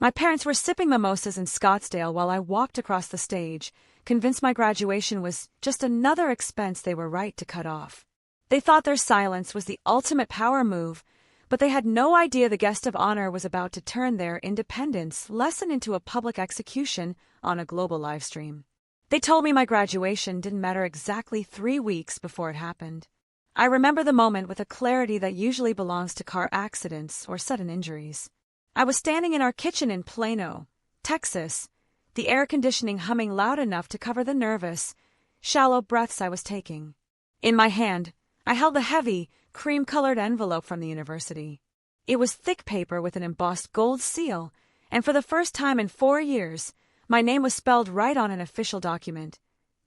My parents were sipping mimosas in Scottsdale while I walked across the stage, convinced my graduation was just another expense they were right to cut off. They thought their silence was the ultimate power move, but they had no idea the guest of honor was about to turn their independence lesson into a public execution on a global livestream. They told me my graduation didn't matter exactly 3 weeks before it happened. I remember the moment with a clarity that usually belongs to car accidents or sudden injuries. I was standing in our kitchen in Plano, Texas, the air conditioning humming loud enough to cover the nervous, shallow breaths I was taking. In my hand, I held the heavy, cream-colored envelope from the university. It was thick paper with an embossed gold seal, and for the first time in 4 years, my name was spelled right on an official document.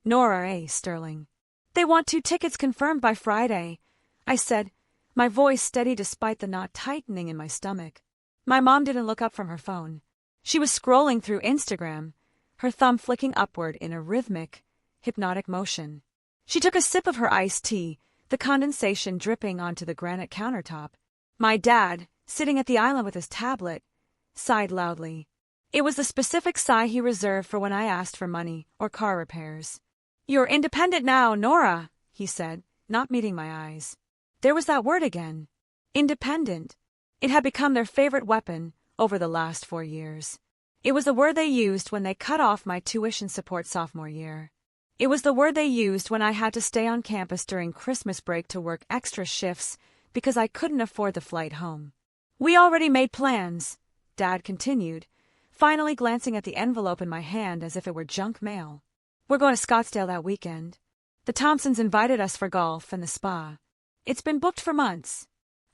Nora A. Sterling. They want 2 tickets confirmed by Friday, I said, my voice steady despite the knot tightening in my stomach. My mom didn't look up from her phone. She was scrolling through Instagram, her thumb flicking upward in a rhythmic, hypnotic motion. She took a sip of her iced tea, the condensation dripping onto the granite countertop. My dad, sitting at the island with his tablet, sighed loudly. It was the specific sigh he reserved for when I asked for money or car repairs. "You're independent now, Nora," he said, not meeting my eyes. There was that word again. Independent. It had become their favorite weapon over the last 4 years. It was the word they used when they cut off my tuition support sophomore year. It was the word they used when I had to stay on campus during Christmas break to work extra shifts because I couldn't afford the flight home. "We already made plans," Dad continued, finally glancing at the envelope in my hand as if it were junk mail. "We're going to Scottsdale that weekend. The Thompsons invited us for golf and the spa. It's been booked for months."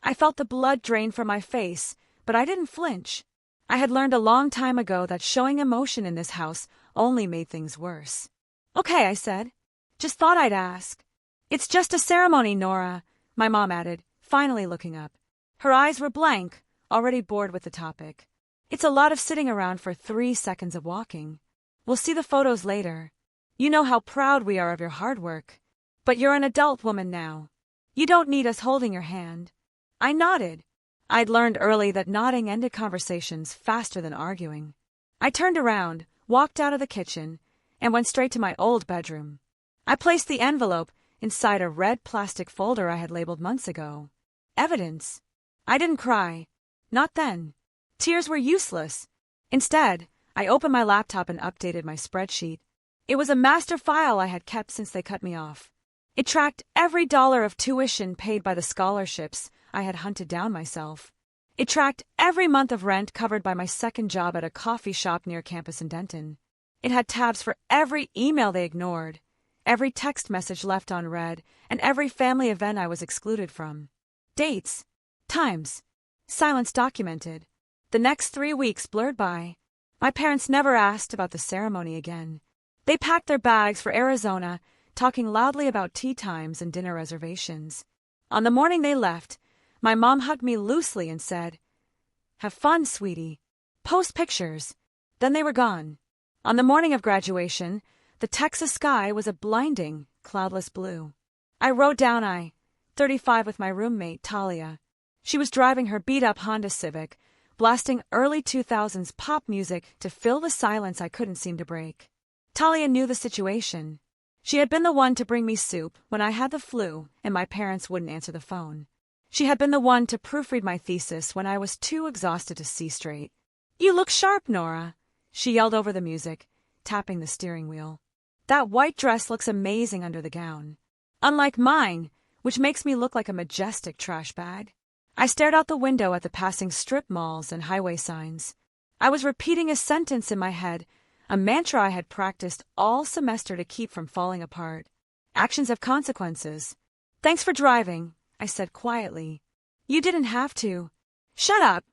I felt the blood drain from my face, but I didn't flinch. I had learned a long time ago that showing emotion in this house only made things worse. "Okay," I said. "Just thought I'd ask." "It's just a ceremony, Nora," my mom added, finally looking up. Her eyes were blank, already bored with the topic. "It's a lot of sitting around for 3 seconds of walking. We'll see the photos later. You know how proud we are of your hard work. But you're an adult woman now. You don't need us holding your hand." I nodded. I'd learned early that nodding ended conversations faster than arguing. I turned around, walked out of the kitchen, and went straight to my old bedroom. I placed the envelope inside a red plastic folder I had labeled months ago. Evidence. I didn't cry. Not then. Tears were useless. Instead, I opened my laptop and updated my spreadsheet. It was a master file I had kept since they cut me off. It tracked every dollar of tuition paid by the scholarships I had hunted down myself. It tracked every month of rent covered by my second job at a coffee shop near campus in Denton. It had tabs for every email they ignored, every text message left unread, and every family event I was excluded from. Dates, times, silence documented. The next 3 weeks blurred by. My parents never asked about the ceremony again. They packed their bags for Arizona, talking loudly about tea times and dinner reservations. On the morning they left, my mom hugged me loosely and said, "Have fun, sweetie. Post pictures." Then they were gone. On the morning of graduation, the Texas sky was a blinding, cloudless blue. I rode down I-35 with my roommate, Talia. She was driving her beat-up Honda Civic, blasting early 2000s pop music to fill the silence I couldn't seem to break. Talia knew the situation. She had been the one to bring me soup when I had the flu and my parents wouldn't answer the phone. She had been the one to proofread my thesis when I was too exhausted to see straight. "You look sharp, Nora," she yelled over the music, tapping the steering wheel. "That white dress looks amazing under the gown. Unlike mine, which makes me look like a majestic trash bag." I stared out the window at the passing strip malls and highway signs. I was repeating a sentence in my head, a mantra I had practiced all semester to keep from falling apart. Actions have consequences. "Thanks for driving," I said quietly. "You didn't have to." "Shut up,"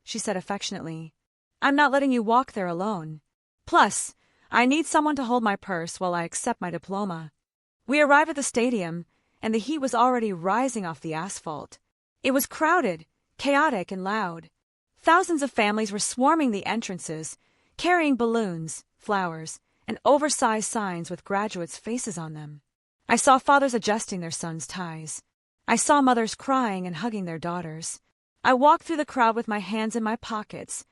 she said affectionately. "I'm not letting you walk there alone. Plus, I need someone to hold my purse while I accept my diploma." We arrived at the stadium, and the heat was already rising off the asphalt. It was crowded, chaotic, and loud. Thousands of families were swarming the entrances, carrying balloons, flowers, and oversized signs with graduates' faces on them. I saw fathers adjusting their sons' ties. I saw mothers crying and hugging their daughters. I walked through the crowd with my hands in my pockets,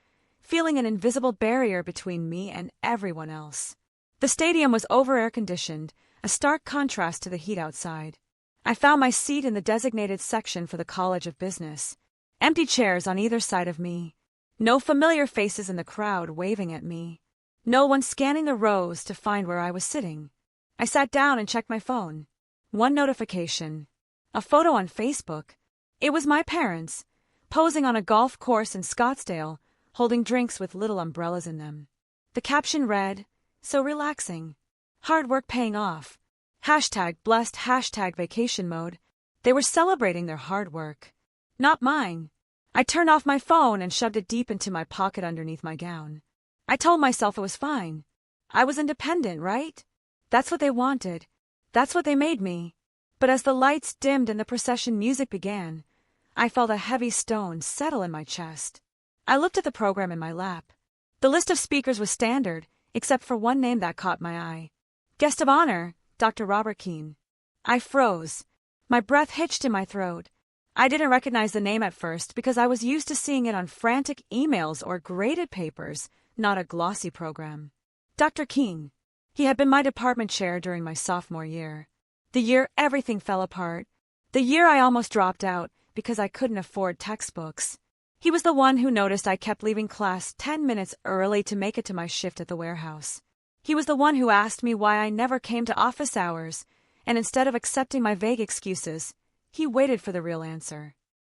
feeling an invisible barrier between me and everyone else. The stadium was over-air-conditioned, a stark contrast to the heat outside. I found my seat in the designated section for the College of Business. Empty chairs on either side of me. No familiar faces in the crowd waving at me. No one scanning the rows to find where I was sitting. I sat down and checked my phone. One notification. A photo on Facebook. It was my parents, posing on a golf course in Scottsdale, holding drinks with little umbrellas in them. The caption read, "So relaxing. Hard work paying off. #blessed #vacation mode." They were celebrating their hard work. Not mine. I turned off my phone and shoved it deep into my pocket underneath my gown. I told myself it was fine. I was independent, right? That's what they wanted. That's what they made me. But as the lights dimmed and the procession music began, I felt a heavy stone settle in my chest. I looked at the program in my lap. The list of speakers was standard, except for one name that caught my eye. Guest of honor, Dr. Robert Keene. I froze. My breath hitched in my throat. I didn't recognize the name at first because I was used to seeing it on frantic emails or graded papers, not a glossy program. Dr. Keene. He had been my department chair during my sophomore year. The year everything fell apart. The year I almost dropped out because I couldn't afford textbooks. He was the one who noticed I kept leaving class 10 minutes early to make it to my shift at the warehouse. He was the one who asked me why I never came to office hours, and instead of accepting my vague excuses, he waited for the real answer.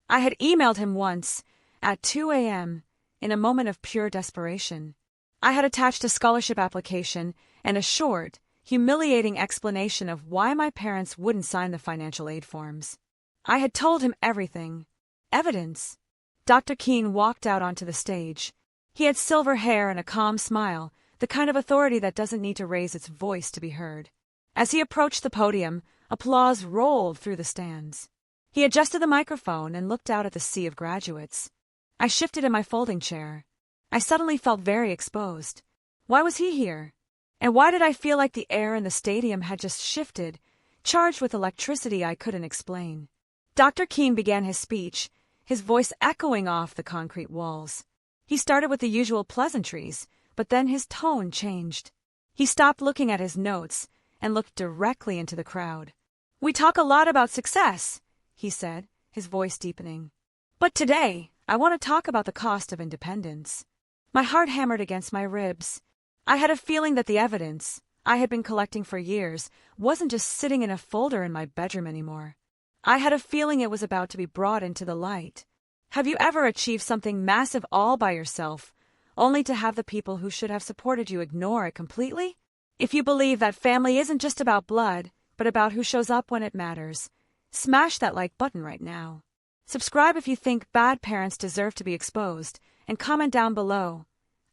I had emailed him once, at 2 a.m., in a moment of pure desperation. I had attached a scholarship application and a short, humiliating explanation of why my parents wouldn't sign the financial aid forms. I had told him everything. Evidence. Dr. Keene walked out onto the stage. He had silver hair and a calm smile, the kind of authority that doesn't need to raise its voice to be heard. As he approached the podium, applause rolled through the stands. He adjusted the microphone and looked out at the sea of graduates. I shifted in my folding chair. I suddenly felt very exposed. Why was he here? And why did I feel like the air in the stadium had just shifted, charged with electricity I couldn't explain? Dr. Keene began his speech, his voice echoing off the concrete walls. He started with the usual pleasantries, but then his tone changed. He stopped looking at his notes and looked directly into the crowd. "We talk a lot about success," he said, his voice deepening. "But today, I want to talk about the cost of independence." My heart hammered against my ribs. I had a feeling that the evidence I had been collecting for years wasn't just sitting in a folder in my bedroom anymore. I had a feeling it was about to be brought into the light. Have you ever achieved something massive all by yourself, only to have the people who should have supported you ignore it completely? If you believe that family isn't just about blood, but about who shows up when it matters, smash that like button right now. Subscribe if you think bad parents deserve to be exposed, and comment down below.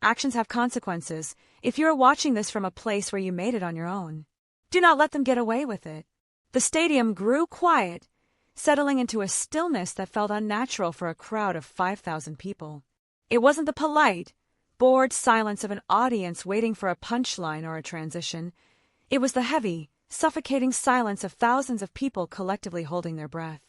Actions have consequences if you are watching this from a place where you made it on your own. Do not let them get away with it. The stadium grew quiet, settling into a stillness that felt unnatural for a crowd of 5,000 people. It wasn't the polite, bored silence of an audience waiting for a punchline or a transition. It was the heavy, suffocating silence of thousands of people collectively holding their breath.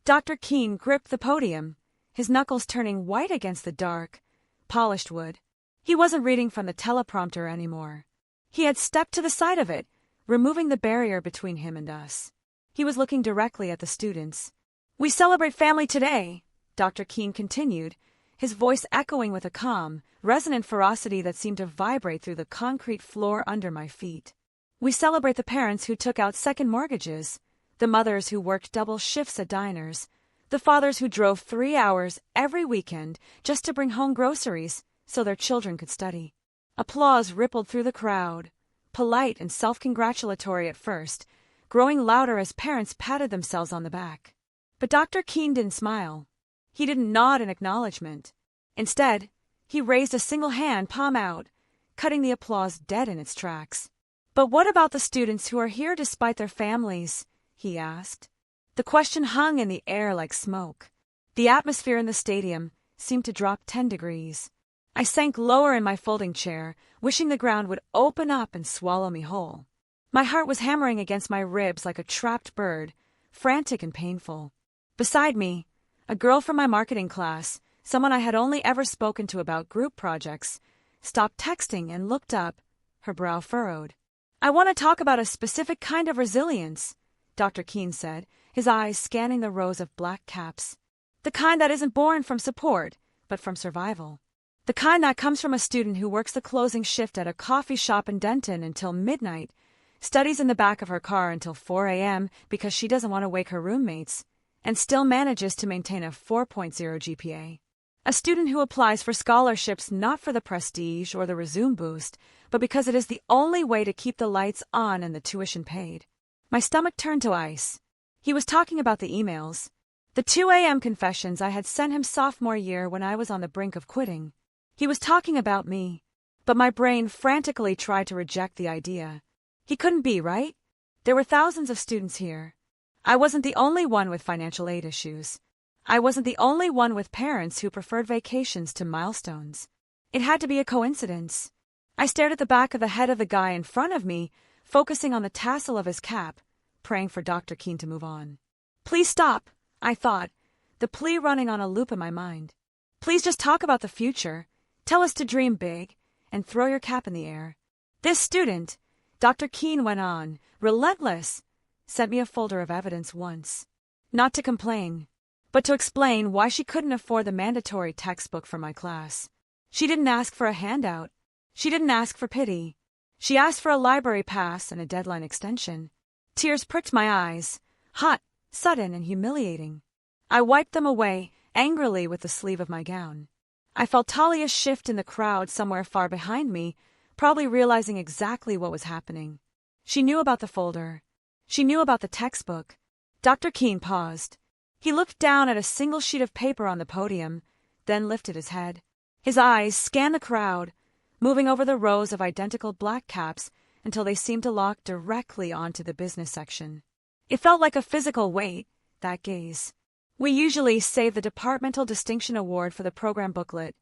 Dr. Keene gripped the podium, his knuckles turning white against the dark, polished wood. He wasn't reading from the teleprompter anymore. He had stepped to the side of it, removing the barrier between him and us. He was looking directly at the students. "We celebrate family today," Dr. Keene continued, his voice echoing with a calm, resonant ferocity that seemed to vibrate through the concrete floor under my feet. "We celebrate the parents who took out second mortgages, the mothers who worked double shifts at diners, the fathers who drove 3 hours every weekend just to bring home groceries so their children could study." Applause rippled through the crowd, polite and self-congratulatory at first, growing louder as parents patted themselves on the back. But Dr. Keene didn't smile. He didn't nod in acknowledgement. Instead, he raised a single hand, palm out, cutting the applause dead in its tracks. "But what about the students who are here despite their families?" he asked. The question hung in the air like smoke. The atmosphere in the stadium seemed to drop 10 degrees. I sank lower in my folding chair, wishing the ground would open up and swallow me whole. My heart was hammering against my ribs like a trapped bird, frantic and painful. Beside me, a girl from my marketing class, someone I had only ever spoken to about group projects, stopped texting and looked up, her brow furrowed. "I want to talk about a specific kind of resilience," Dr. Keene said, his eyes scanning the rows of black caps. "The kind that isn't born from support, but from survival. The kind that comes from a student who works the closing shift at a coffee shop in Denton until midnight, studies in the back of her car until 4 a.m. because she doesn't want to wake her roommates, and still manages to maintain a 4.0 GPA. A student who applies for scholarships not for the prestige or the resume boost, but because it is the only way to keep the lights on and the tuition paid." My stomach turned to ice. He was talking about the emails. The 2 a.m. confessions I had sent him sophomore year when I was on the brink of quitting. He was talking about me, but my brain frantically tried to reject the idea. He couldn't be, right? There were thousands of students here. I wasn't the only one with financial aid issues. I wasn't the only one with parents who preferred vacations to milestones. It had to be a coincidence. I stared at the back of the head of the guy in front of me, focusing on the tassel of his cap, praying for Dr. Keene to move on. "Please stop," I thought, the plea running on a loop in my mind. "Please just talk about the future. Tell us to dream big, and throw your cap in the air." This student, Dr. Keene went on, relentless, sent me a folder of evidence once. Not to complain, but to explain why she couldn't afford the mandatory textbook for my class. She didn't ask for a handout. She didn't ask for pity. She asked for a library pass and a deadline extension. Tears pricked my eyes, hot, sudden, and humiliating. I wiped them away, angrily, with the sleeve of my gown. I felt Talia's shift in the crowd somewhere far behind me, probably realizing exactly what was happening. She knew about the folder. She knew about the textbook. Dr. Keene paused. He looked down at a single sheet of paper on the podium, then lifted his head. His eyes scanned the crowd, moving over the rows of identical black caps until they seemed to lock directly onto the business section. It felt like a physical weight, that gaze. "We usually save the Departmental Distinction Award for the program booklet,"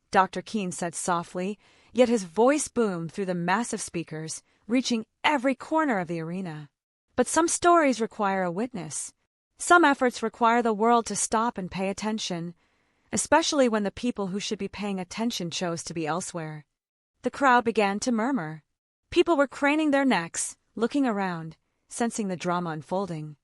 Dr. Keene said softly, yet his voice boomed through the massive speakers, reaching every corner of the arena. "But some stories require a witness. Some efforts require the world to stop and pay attention, especially when the people who should be paying attention chose to be elsewhere." The crowd began to murmur. People were craning their necks, looking around, sensing the drama unfolding.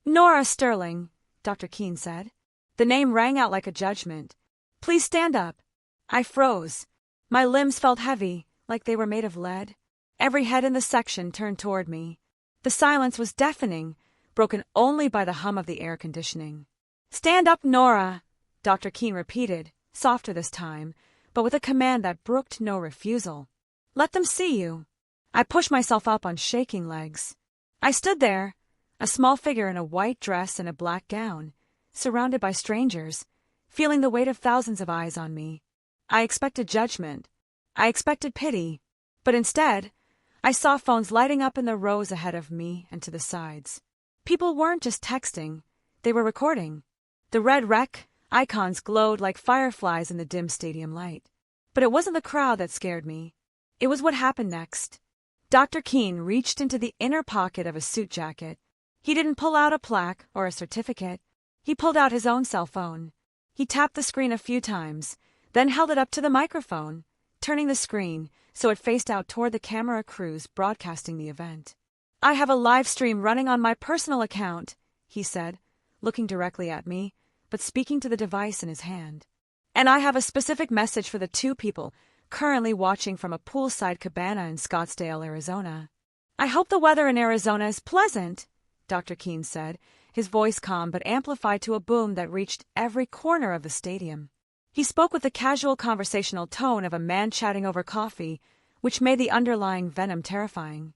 "Nora Sterling," Dr. Keene said. The name rang out like a judgment. "Please stand up." I froze. My limbs felt heavy, like they were made of lead. Every head in the section turned toward me. The silence was deafening, broken only by the hum of the air conditioning. "Stand up, Nora," Dr. Keene repeated, softer this time, but with a command that brooked no refusal. "Let them see you." I pushed myself up on shaking legs. I stood there, a small figure in a white dress and a black gown, surrounded by strangers, feeling the weight of thousands of eyes on me. I expected judgment. I expected pity. But instead, I saw phones lighting up in the rows ahead of me and to the sides. People weren't just texting, they were recording. The red rec icons glowed like fireflies in the dim stadium light. But it wasn't the crowd that scared me. It was what happened next. Dr. Keene reached into the inner pocket of his suit jacket. He didn't pull out a plaque or a certificate. He pulled out his own cell phone. He tapped the screen a few times, then held it up to the microphone, turning the screen so it faced out toward the camera crews broadcasting the event. "I have a live stream running on my personal account," he said, looking directly at me, but speaking to the device in his hand. "And I have a specific message for the two people currently watching from a poolside cabana in Scottsdale, Arizona. I hope the weather in Arizona is pleasant," Dr. Keene said, his voice calm but amplified to a boom that reached every corner of the stadium. He spoke with the casual conversational tone of a man chatting over coffee, which made the underlying venom terrifying.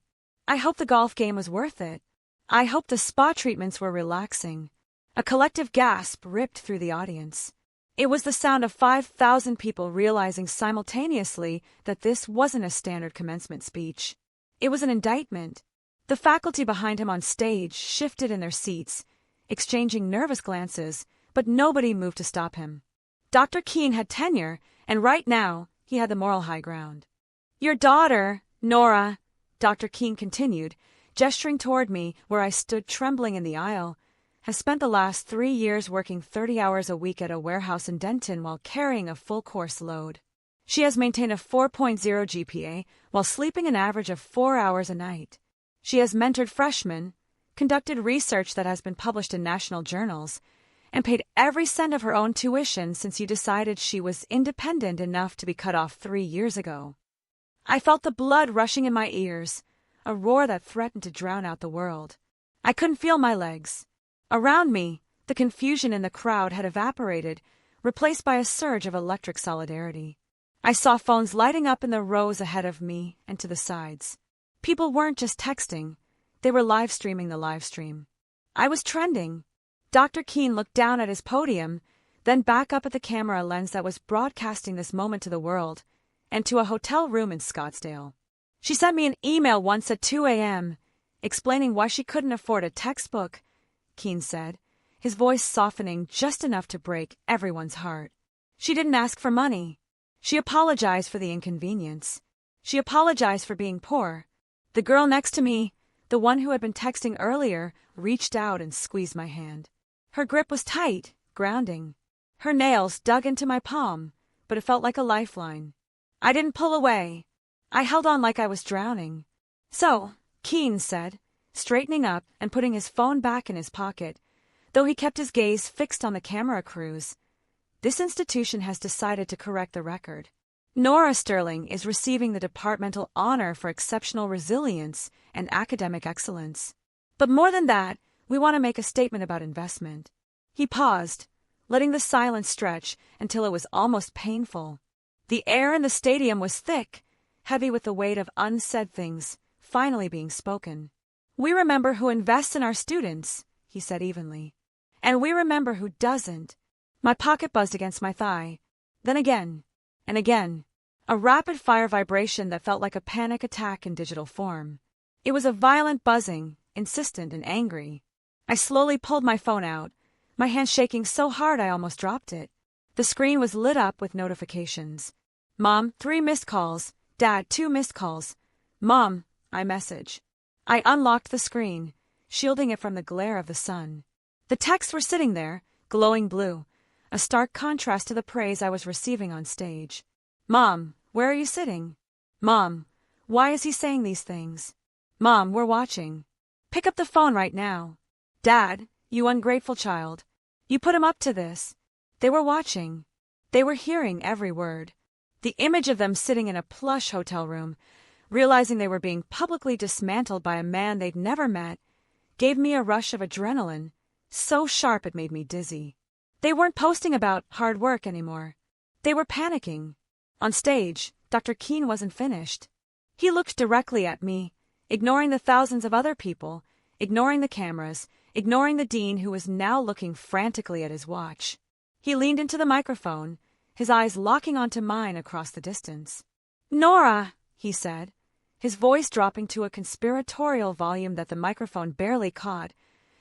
"I hope the golf game was worth it. I hope the spa treatments were relaxing." A collective gasp ripped through the audience. It was the sound of 5,000 people realizing simultaneously that this wasn't a standard commencement speech. It was an indictment. The faculty behind him on stage shifted in their seats, exchanging nervous glances, but nobody moved to stop him. Dr. Keene had tenure, and right now, he had the moral high ground. "Your daughter, Nora," Dr. Keene continued, gesturing toward me where I stood trembling in the aisle, has spent the last 3 years working 30 hours a week at a warehouse in Denton while carrying a full course load. She has maintained a 4.0 GPA while sleeping an average of 4 hours a night. She has mentored freshmen, conducted research that has been published in national journals, and paid every cent of her own tuition since you decided she was independent enough to be cut off 3 years ago. I felt the blood rushing in my ears, a roar that threatened to drown out the world. I couldn't feel my legs. Around me, the confusion in the crowd had evaporated, replaced by a surge of electric solidarity. I saw phones lighting up in the rows ahead of me and to the sides. People weren't just texting, they were live streaming the live stream. I was trending. Dr. Keene looked down at his podium, then back up at the camera lens that was broadcasting this moment to the world, and to a hotel room in Scottsdale. She sent me an email once at 2 a.m., explaining why she couldn't afford a textbook, Keene said, his voice softening just enough to break everyone's heart. She didn't ask for money. She apologized for the inconvenience. She apologized for being poor. The girl next to me, the one who had been texting earlier, reached out and squeezed my hand. Her grip was tight, grounding. Her nails dug into my palm, but it felt like a lifeline. I didn't pull away. I held on like I was drowning. So, Keene said, straightening up and putting his phone back in his pocket, though he kept his gaze fixed on the camera crews, this institution has decided to correct the record. Nora Sterling is receiving the departmental honor for exceptional resilience and academic excellence. But more than that, we want to make a statement about investment. He paused, letting the silence stretch until it was almost painful. The air in the stadium was thick, heavy with the weight of unsaid things finally being spoken. We remember who invests in our students, he said evenly. And we remember who doesn't. My pocket buzzed against my thigh. Then again, and again. A rapid-fire vibration that felt like a panic attack in digital form. It was a violent buzzing, insistent and angry. I slowly pulled my phone out, my hand shaking so hard I almost dropped it. The screen was lit up with notifications. Mom, 3 missed calls. Dad, 2 missed calls. Mom, iMessage. I unlocked the screen, shielding it from the glare of the sun. The texts were sitting there, glowing blue, a stark contrast to the praise I was receiving on stage. Mom, where are you sitting? Mom, why is he saying these things? Mom, we're watching. Pick up the phone right now. Dad, you ungrateful child. You put him up to this. They were watching. They were hearing every word. The image of them sitting in a plush hotel room, realizing they were being publicly dismantled by a man they'd never met, gave me a rush of adrenaline, so sharp it made me dizzy. They weren't posting about hard work anymore. They were panicking. On stage, Dr. Keene wasn't finished. He looked directly at me, ignoring the thousands of other people, ignoring the cameras, ignoring the dean who was now looking frantically at his watch. He leaned into the microphone, his eyes locking onto mine across the distance. Nora, he said, his voice dropping to a conspiratorial volume that the microphone barely caught,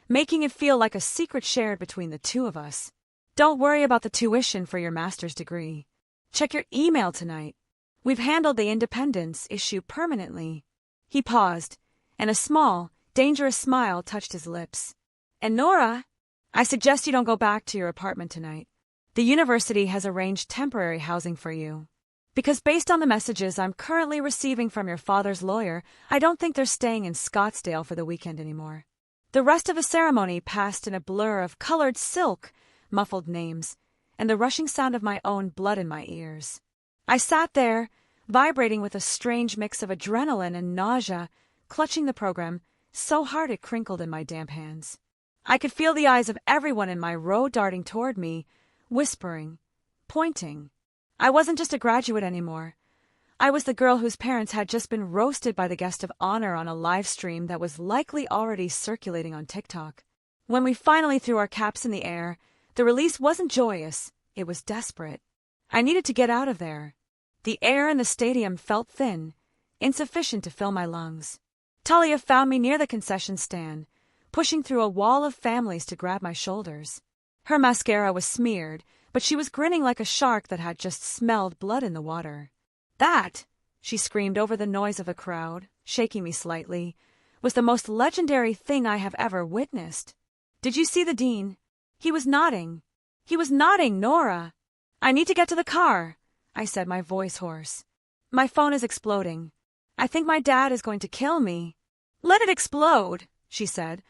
making it feel like a secret shared between the two of us. Don't worry about the tuition for your master's degree. Check your email tonight. We've handled the independence issue permanently. He paused, and a small, dangerous smile touched his lips. And Nora, I suggest you don't go back to your apartment tonight. The university has arranged temporary housing for you. Because based on the messages I'm currently receiving from your father's lawyer, I don't think they're staying in Scottsdale for the weekend anymore. The rest of the ceremony passed in a blur of colored silk, muffled names, and the rushing sound of my own blood in my ears. I sat there, vibrating with a strange mix of adrenaline and nausea, clutching the program so hard it crinkled in my damp hands. I could feel the eyes of everyone in my row darting toward me, whispering, pointing. I wasn't just a graduate anymore. I was the girl whose parents had just been roasted by the guest of honor on a live stream that was likely already circulating on TikTok. When we finally threw our caps in the air, the release wasn't joyous, it was desperate. I needed to get out of there. The air in the stadium felt thin, insufficient to fill my lungs. Talia found me near the concession stand, pushing through a wall of families to grab my shoulders. Her mascara was smeared, but she was grinning like a shark that had just smelled blood in the water. That, she screamed over the noise of a crowd, shaking me slightly, was the most legendary thing I have ever witnessed. Did you see the dean? He was nodding. He was nodding, Nora. I need to get to the car, I said, my voice hoarse. My phone is exploding. I think my dad is going to kill me. Let it explode, she said,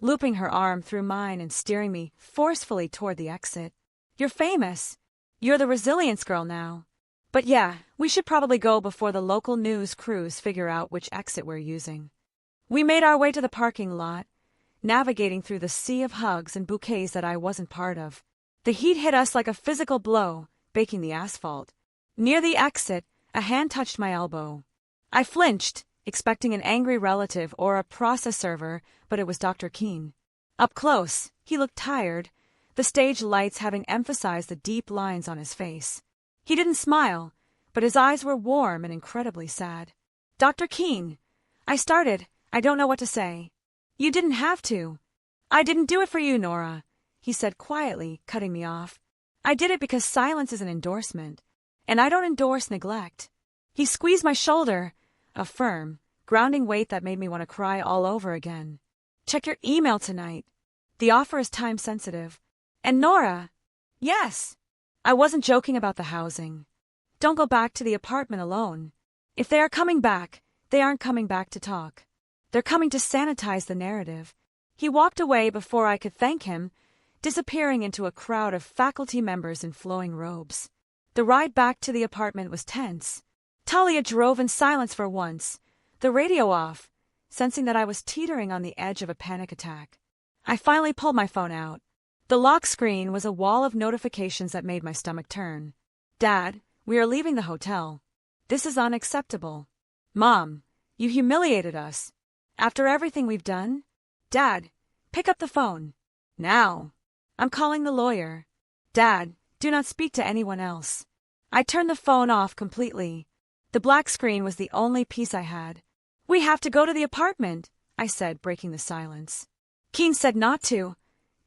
looping her arm through mine and steering me forcefully toward the exit. You're famous. You're the resilience girl now. But yeah, we should probably go before the local news crews figure out which exit we're using. We made our way to the parking lot, navigating through the sea of hugs and bouquets that I wasn't part of. The heat hit us like a physical blow, baking the asphalt. Near the exit, a hand touched my elbow. I flinched, expecting an angry relative or a process server, but it was Dr. Keene. Up close, he looked tired, the stage lights having emphasized the deep lines on his face. He didn't smile, but his eyes were warm and incredibly sad. Dr. Keene, I started. I don't know what to say. You didn't have to. I didn't do it for you, Nora, he said quietly, cutting me off. I did it because silence is an endorsement, and I don't endorse neglect. He squeezed my shoulder, a firm, grounding weight that made me want to cry all over again. Check your email tonight. The offer is time-sensitive. And Nora, yes. I wasn't joking about the housing. Don't go back to the apartment alone. If they are coming back, they aren't coming back to talk. They're coming to sanitize the narrative. He walked away before I could thank him, disappearing into a crowd of faculty members in flowing robes. The ride back to the apartment was tense. Talia drove in silence for once, the radio off, sensing that I was teetering on the edge of a panic attack. I finally pulled my phone out. The lock screen was a wall of notifications that made my stomach turn. Dad, we are leaving the hotel. This is unacceptable. Mom, you humiliated us. After everything we've done? Dad, pick up the phone. Now. I'm calling the lawyer. Dad, do not speak to anyone else. I turned the phone off completely. The black screen was the only piece I had. We have to go to the apartment, I said, breaking the silence. Keene said not to.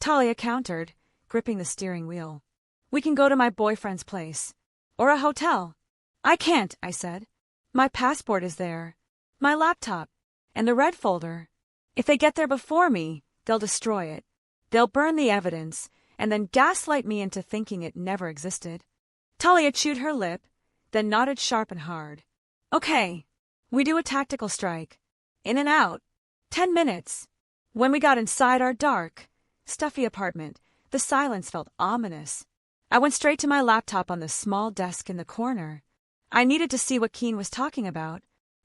Talia countered, gripping the steering wheel. We can go to my boyfriend's place. Or a hotel. I can't, I said. My passport is there. My laptop. And the red folder. If they get there before me, they'll destroy it. They'll burn the evidence, and then gaslight me into thinking it never existed. Talia chewed her lip, then nodded sharp and hard. Okay. We do a tactical strike. In and out. 10 minutes. When we got inside our dark, stuffy apartment, the silence felt ominous. I went straight to my laptop on the small desk in the corner. I needed to see what Keene was talking about.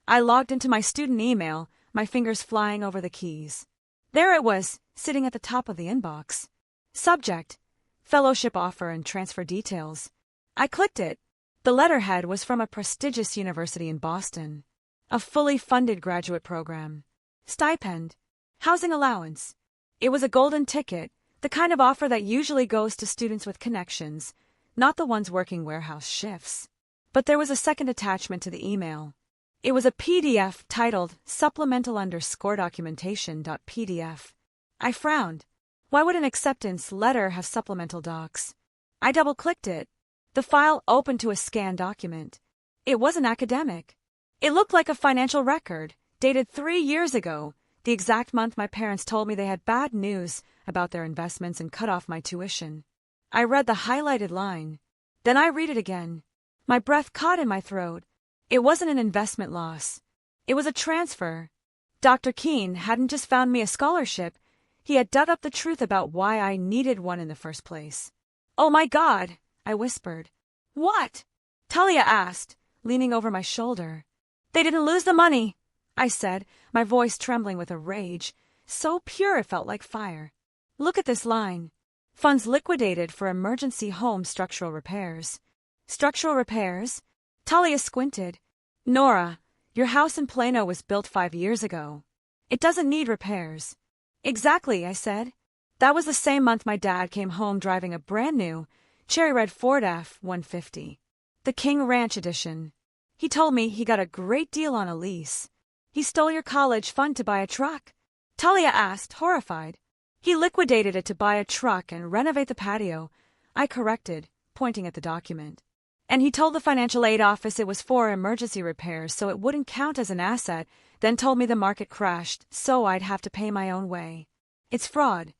I logged into my student email, my fingers flying over the keys. There it was, sitting at the top of the inbox. Subject: Fellowship offer and transfer details. I clicked it. The letterhead was from a prestigious university in Boston. A fully funded graduate program. Stipend. Housing allowance. It was a golden ticket, the kind of offer that usually goes to students with connections, not the ones working warehouse shifts. But there was a second attachment to the email. It was a PDF titled supplemental_documentation.pdf. I frowned. Why would an acceptance letter have supplemental docs? I double-clicked it. The file opened to a scanned document. It wasn't academic. It looked like a financial record, dated 3 years ago, the exact month my parents told me they had bad news about their investments and cut off my tuition. I read the highlighted line. Then I read it again. My breath caught in my throat. It wasn't an investment loss. It was a transfer. Dr. Keene hadn't just found me a scholarship. He had dug up the truth about why I needed one in the first place. Oh my God, I whispered. What? Talia asked, leaning over my shoulder. They didn't lose the money, I said, my voice trembling with a rage, so pure it felt like fire. Look at this line. Funds liquidated for emergency home structural repairs. Structural repairs? Talia squinted. Nora, your house in Plano was built 5 years ago. It doesn't need repairs. Exactly, I said. That was the same month my dad came home driving a brand new, cherry red Ford F-150. The King Ranch edition. He told me he got a great deal on a lease. He stole your college fund to buy a truck? Talia asked, horrified. He liquidated it to buy a truck and renovate the patio, I corrected, pointing at the document. And he told the financial aid office it was for emergency repairs so it wouldn't count as an asset, then told me the market crashed, so I'd have to pay my own way. It's fraud.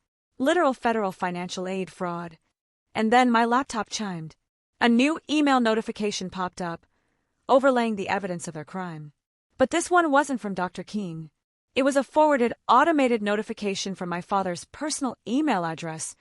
Literal federal financial aid fraud. And then my laptop chimed. A new email notification popped up, overlaying the evidence of their crime. But this one wasn't from Dr. Keene. It was a forwarded, automated notification from my father's personal email address,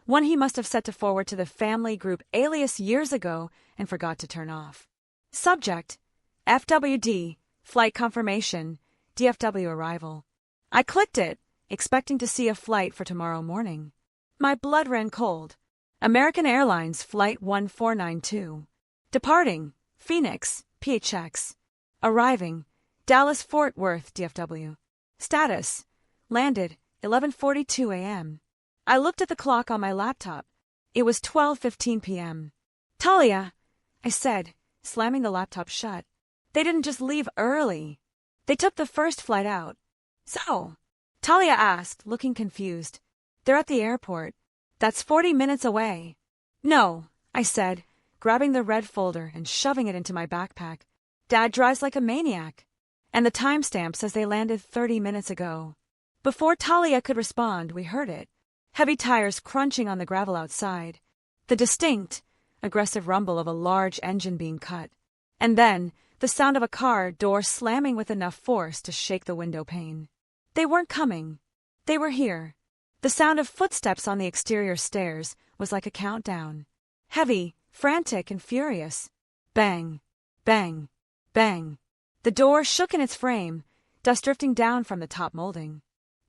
one he must have set to forward to the family group alias years ago and forgot to turn off. Subject: FWD, flight confirmation, DFW arrival. I clicked it, expecting to see a flight for tomorrow morning. My blood ran cold. American Airlines Flight 1492. Departing, Phoenix, PHX. Arriving, Dallas-Fort Worth, DFW. Status: landed, 11:42 a.m. I looked at the clock on my laptop. It was 12:15 p.m. Talia, I said, slamming the laptop shut. They didn't just leave early. They took the first flight out. So? Talia asked, looking confused. They're at the airport. That's 40 minutes away. No, I said, grabbing the red folder and shoving it into my backpack. Dad drives like a maniac. And the timestamp says they landed 30 minutes ago. Before Talia could respond, we heard it. Heavy tires crunching on the gravel outside. The distinct, aggressive rumble of a large engine being cut. And then, the sound of a car door slamming with enough force to shake the window pane. They weren't coming. They were here. The sound of footsteps on the exterior stairs was like a countdown. Heavy, frantic, and furious. Bang, bang, bang. The door shook in its frame, dust drifting down from the top molding.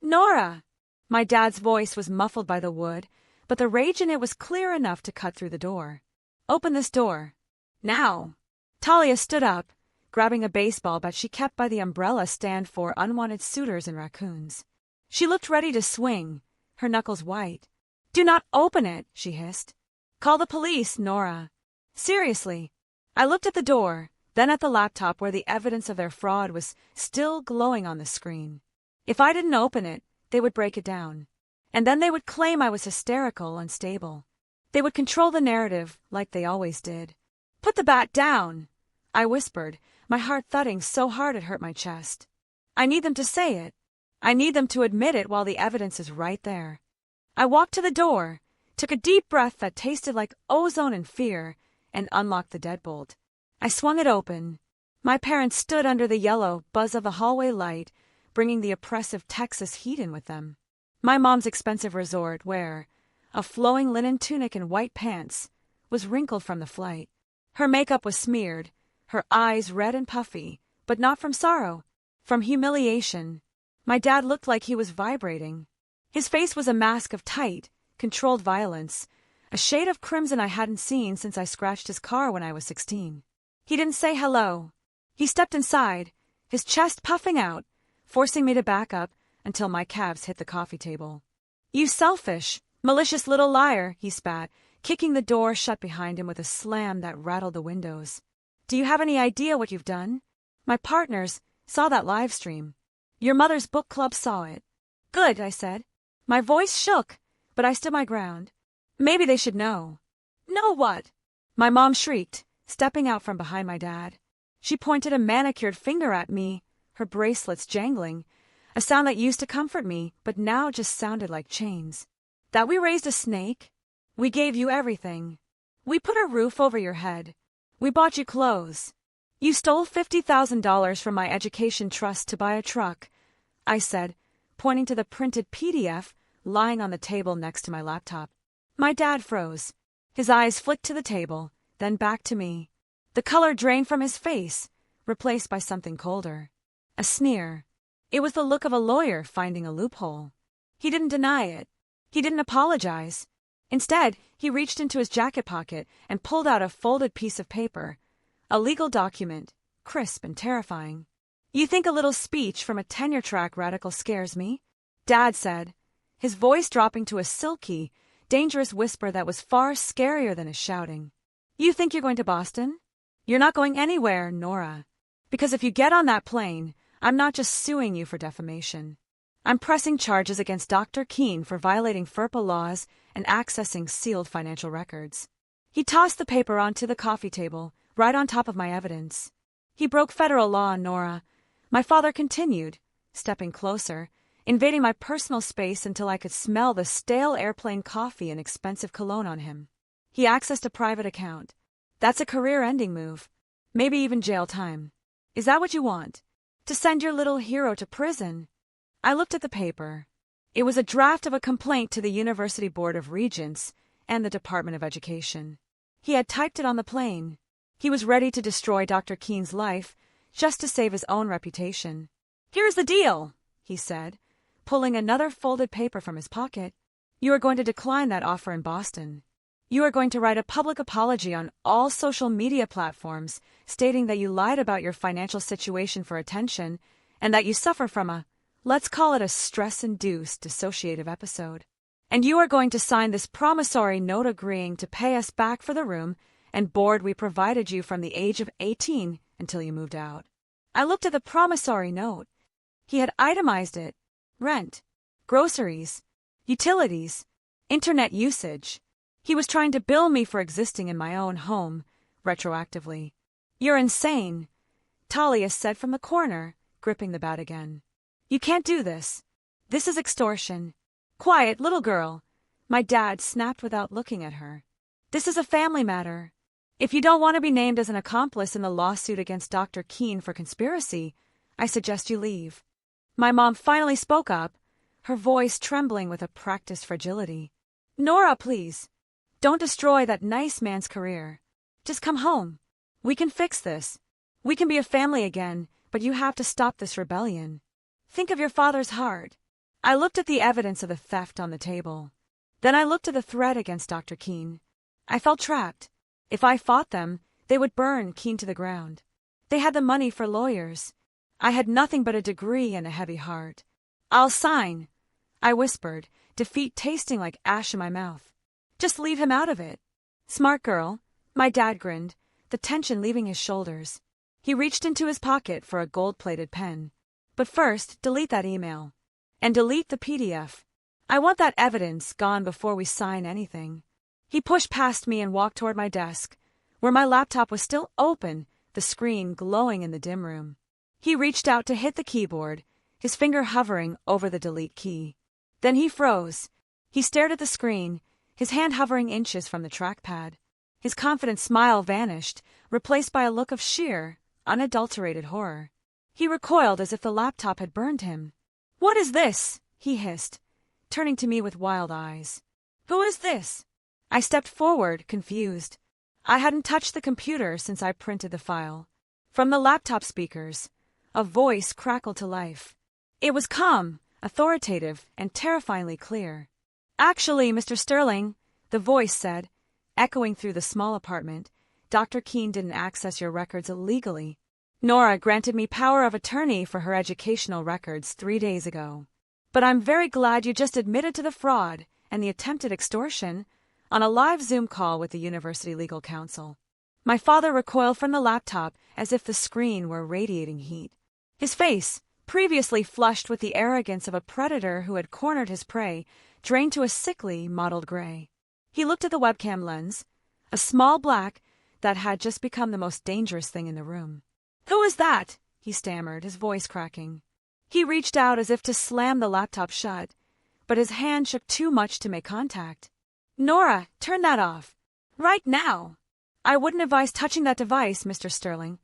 Nora! My dad's voice was muffled by the wood, but the rage in it was clear enough to cut through the door. Open this door. Now! Talia stood up, grabbing a baseball bat she kept by the umbrella stand for unwanted suitors and raccoons. She looked ready to swing, her knuckles white. Do not open it, she hissed. Call the police, Nora. Seriously. I looked at the door, then at the laptop where the evidence of their fraud was still glowing on the screen. If I didn't open it, they would break it down. And then they would claim I was hysterical, unstable. They would control the narrative, like they always did. Put the bat down, I whispered, my heart thudding so hard it hurt my chest. I need them to say it. I need them to admit it while the evidence is right there. I walked to the door, took a deep breath that tasted like ozone and fear, and unlocked the deadbolt. I swung it open. My parents stood under the yellow buzz of the hallway light, bringing the oppressive Texas heat in with them. My mom's expensive resort, where a flowing linen tunic and white pants was wrinkled from the flight. Her makeup was smeared, her eyes red and puffy, but not from sorrow, from humiliation. My dad looked like he was vibrating. His face was a mask of tight, controlled violence, a shade of crimson I hadn't seen since I scratched his car when I was 16. He didn't say hello. He stepped inside, his chest puffing out, forcing me to back up until my calves hit the coffee table. You selfish, malicious little liar, he spat, kicking the door shut behind him with a slam that rattled the windows. Do you have any idea what you've done? My partners saw that live stream. Your mother's book club saw it. Good, I said. My voice shook, but I stood my ground. Maybe they should know. Know what? My mom shrieked, stepping out from behind my dad. She pointed a manicured finger at me, her bracelets jangling, a sound that used to comfort me, but now just sounded like chains. That we raised a snake? We gave you everything. We put a roof over your head. We bought you clothes. You stole $50,000 from my education trust to buy a truck, I said, pointing to the printed PDF lying on the table next to my laptop. My dad froze. His eyes flicked to the table, then back to me. The color drained from his face, replaced by something colder. A sneer. It was the look of a lawyer finding a loophole. He didn't deny it. He didn't apologize. Instead, he reached into his jacket pocket and pulled out a folded piece of paper, a legal document, crisp and terrifying. You think a little speech from a tenure-track radical scares me? Dad said, his voice dropping to a silky, dangerous whisper that was far scarier than his shouting. You think you're going to Boston? You're not going anywhere, Nora. Because if you get on that plane, I'm not just suing you for defamation. I'm pressing charges against Dr. Keene for violating FERPA laws and accessing sealed financial records. He tossed the paper onto the coffee table, right on top of my evidence. He broke federal law, Nora. My father continued, stepping closer, invading my personal space until I could smell the stale airplane coffee and expensive cologne on him. He accessed a private account. That's a career-ending move. Maybe even jail time. Is that what you want? To send your little hero to prison? I looked at the paper. It was a draft of a complaint to the University Board of Regents and the Department of Education. He had typed it on the plane. He was ready to destroy Dr. Keene's life just to save his own reputation. Here's the deal, he said, pulling another folded paper from his pocket. You are going to decline that offer in Boston. You are going to write a public apology on all social media platforms stating that you lied about your financial situation for attention and that you suffer from let's call it a stress-induced dissociative episode. And you are going to sign this promissory note agreeing to pay us back for the room and board we provided you from the age of 18 until you moved out. I looked at the promissory note. He had itemized it. Rent, groceries, utilities, internet usage. He was trying to bill me for existing in my own home, retroactively. You're insane, Talia said from the corner, gripping the bat again. You can't do this. This is extortion. Quiet, little girl, my dad snapped without looking at her. This is a family matter. If you don't want to be named as an accomplice in the lawsuit against Dr. Keene for conspiracy, I suggest you leave. My mom finally spoke up, her voice trembling with a practiced fragility. Nora, please. Don't destroy that nice man's career. Just come home. We can fix this. We can be a family again, but you have to stop this rebellion. Think of your father's heart. I looked at the evidence of the theft on the table. Then I looked at the threat against Dr. Keene. I felt trapped. If I fought them, they would burn Keene to the ground. They had the money for lawyers. I had nothing but a degree and a heavy heart. I'll sign, I whispered, defeat tasting like ash in my mouth. Just leave him out of it. Smart girl, my dad grinned, the tension leaving his shoulders. He reached into his pocket for a gold-plated pen. But first, delete that email. And delete the PDF. I want that evidence gone before we sign anything. He pushed past me and walked toward my desk, where my laptop was still open, the screen glowing in the dim room. He reached out to hit the keyboard, his finger hovering over the delete key. Then he froze. He stared at the screen, his hand hovering inches from the trackpad. His confident smile vanished, replaced by a look of sheer, unadulterated horror. He recoiled as if the laptop had burned him. What is this? He hissed, turning to me with wild eyes. Who is this? I stepped forward, confused. I hadn't touched the computer since I printed the file. From the laptop speakers, a voice crackled to life. It was calm, authoritative, and terrifyingly clear. Actually, Mr. Sterling, the voice said, echoing through the small apartment, Dr. Keene didn't access your records illegally. Nora granted me power of attorney for her educational records 3 days ago. But I'm very glad you just admitted to the fraud and the attempted extortion on a live Zoom call with the University Legal Counsel. My father recoiled from the laptop as if the screen were radiating heat. His face, previously flushed with the arrogance of a predator who had cornered his prey, drained to a sickly, mottled gray. He looked at the webcam lens, a small black that had just become the most dangerous thing in the room. Who is that? He stammered, his voice cracking. He reached out as if to slam the laptop shut, but his hand shook too much to make contact. Nora, turn that off. Right now. I wouldn't advise touching that device, Mr. Sterling.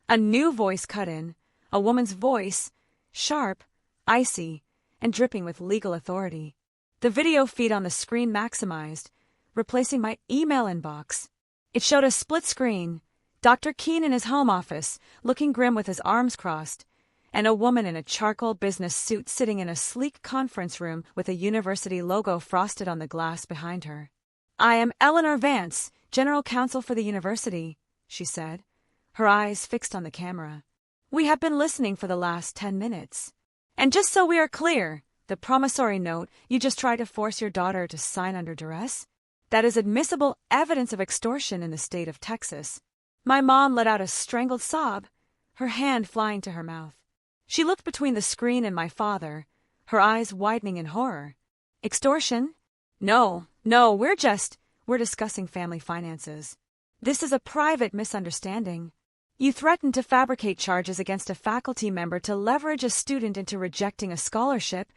A new voice cut in, a woman's voice, sharp, icy, and dripping with legal authority. The video feed on the screen maximized, replacing my email inbox. It showed a split screen, Dr. Keene in his home office, looking grim with his arms crossed, and a woman in a charcoal business suit sitting in a sleek conference room with a university logo frosted on the glass behind her. I am Eleanor Vance, General Counsel for the university, she said, her eyes fixed on the camera. We have been listening for the last 10 minutes. And just so we are clear, the promissory note you just tried to force your daughter to sign under duress? That is admissible evidence of extortion in the state of Texas. My mom let out a strangled sob, her hand flying to her mouth. She looked between the screen and my father, her eyes widening in horror. Extortion? No, we're discussing family finances. This is a private misunderstanding. You threatened to fabricate charges against a faculty member to leverage a student into rejecting a scholarship,"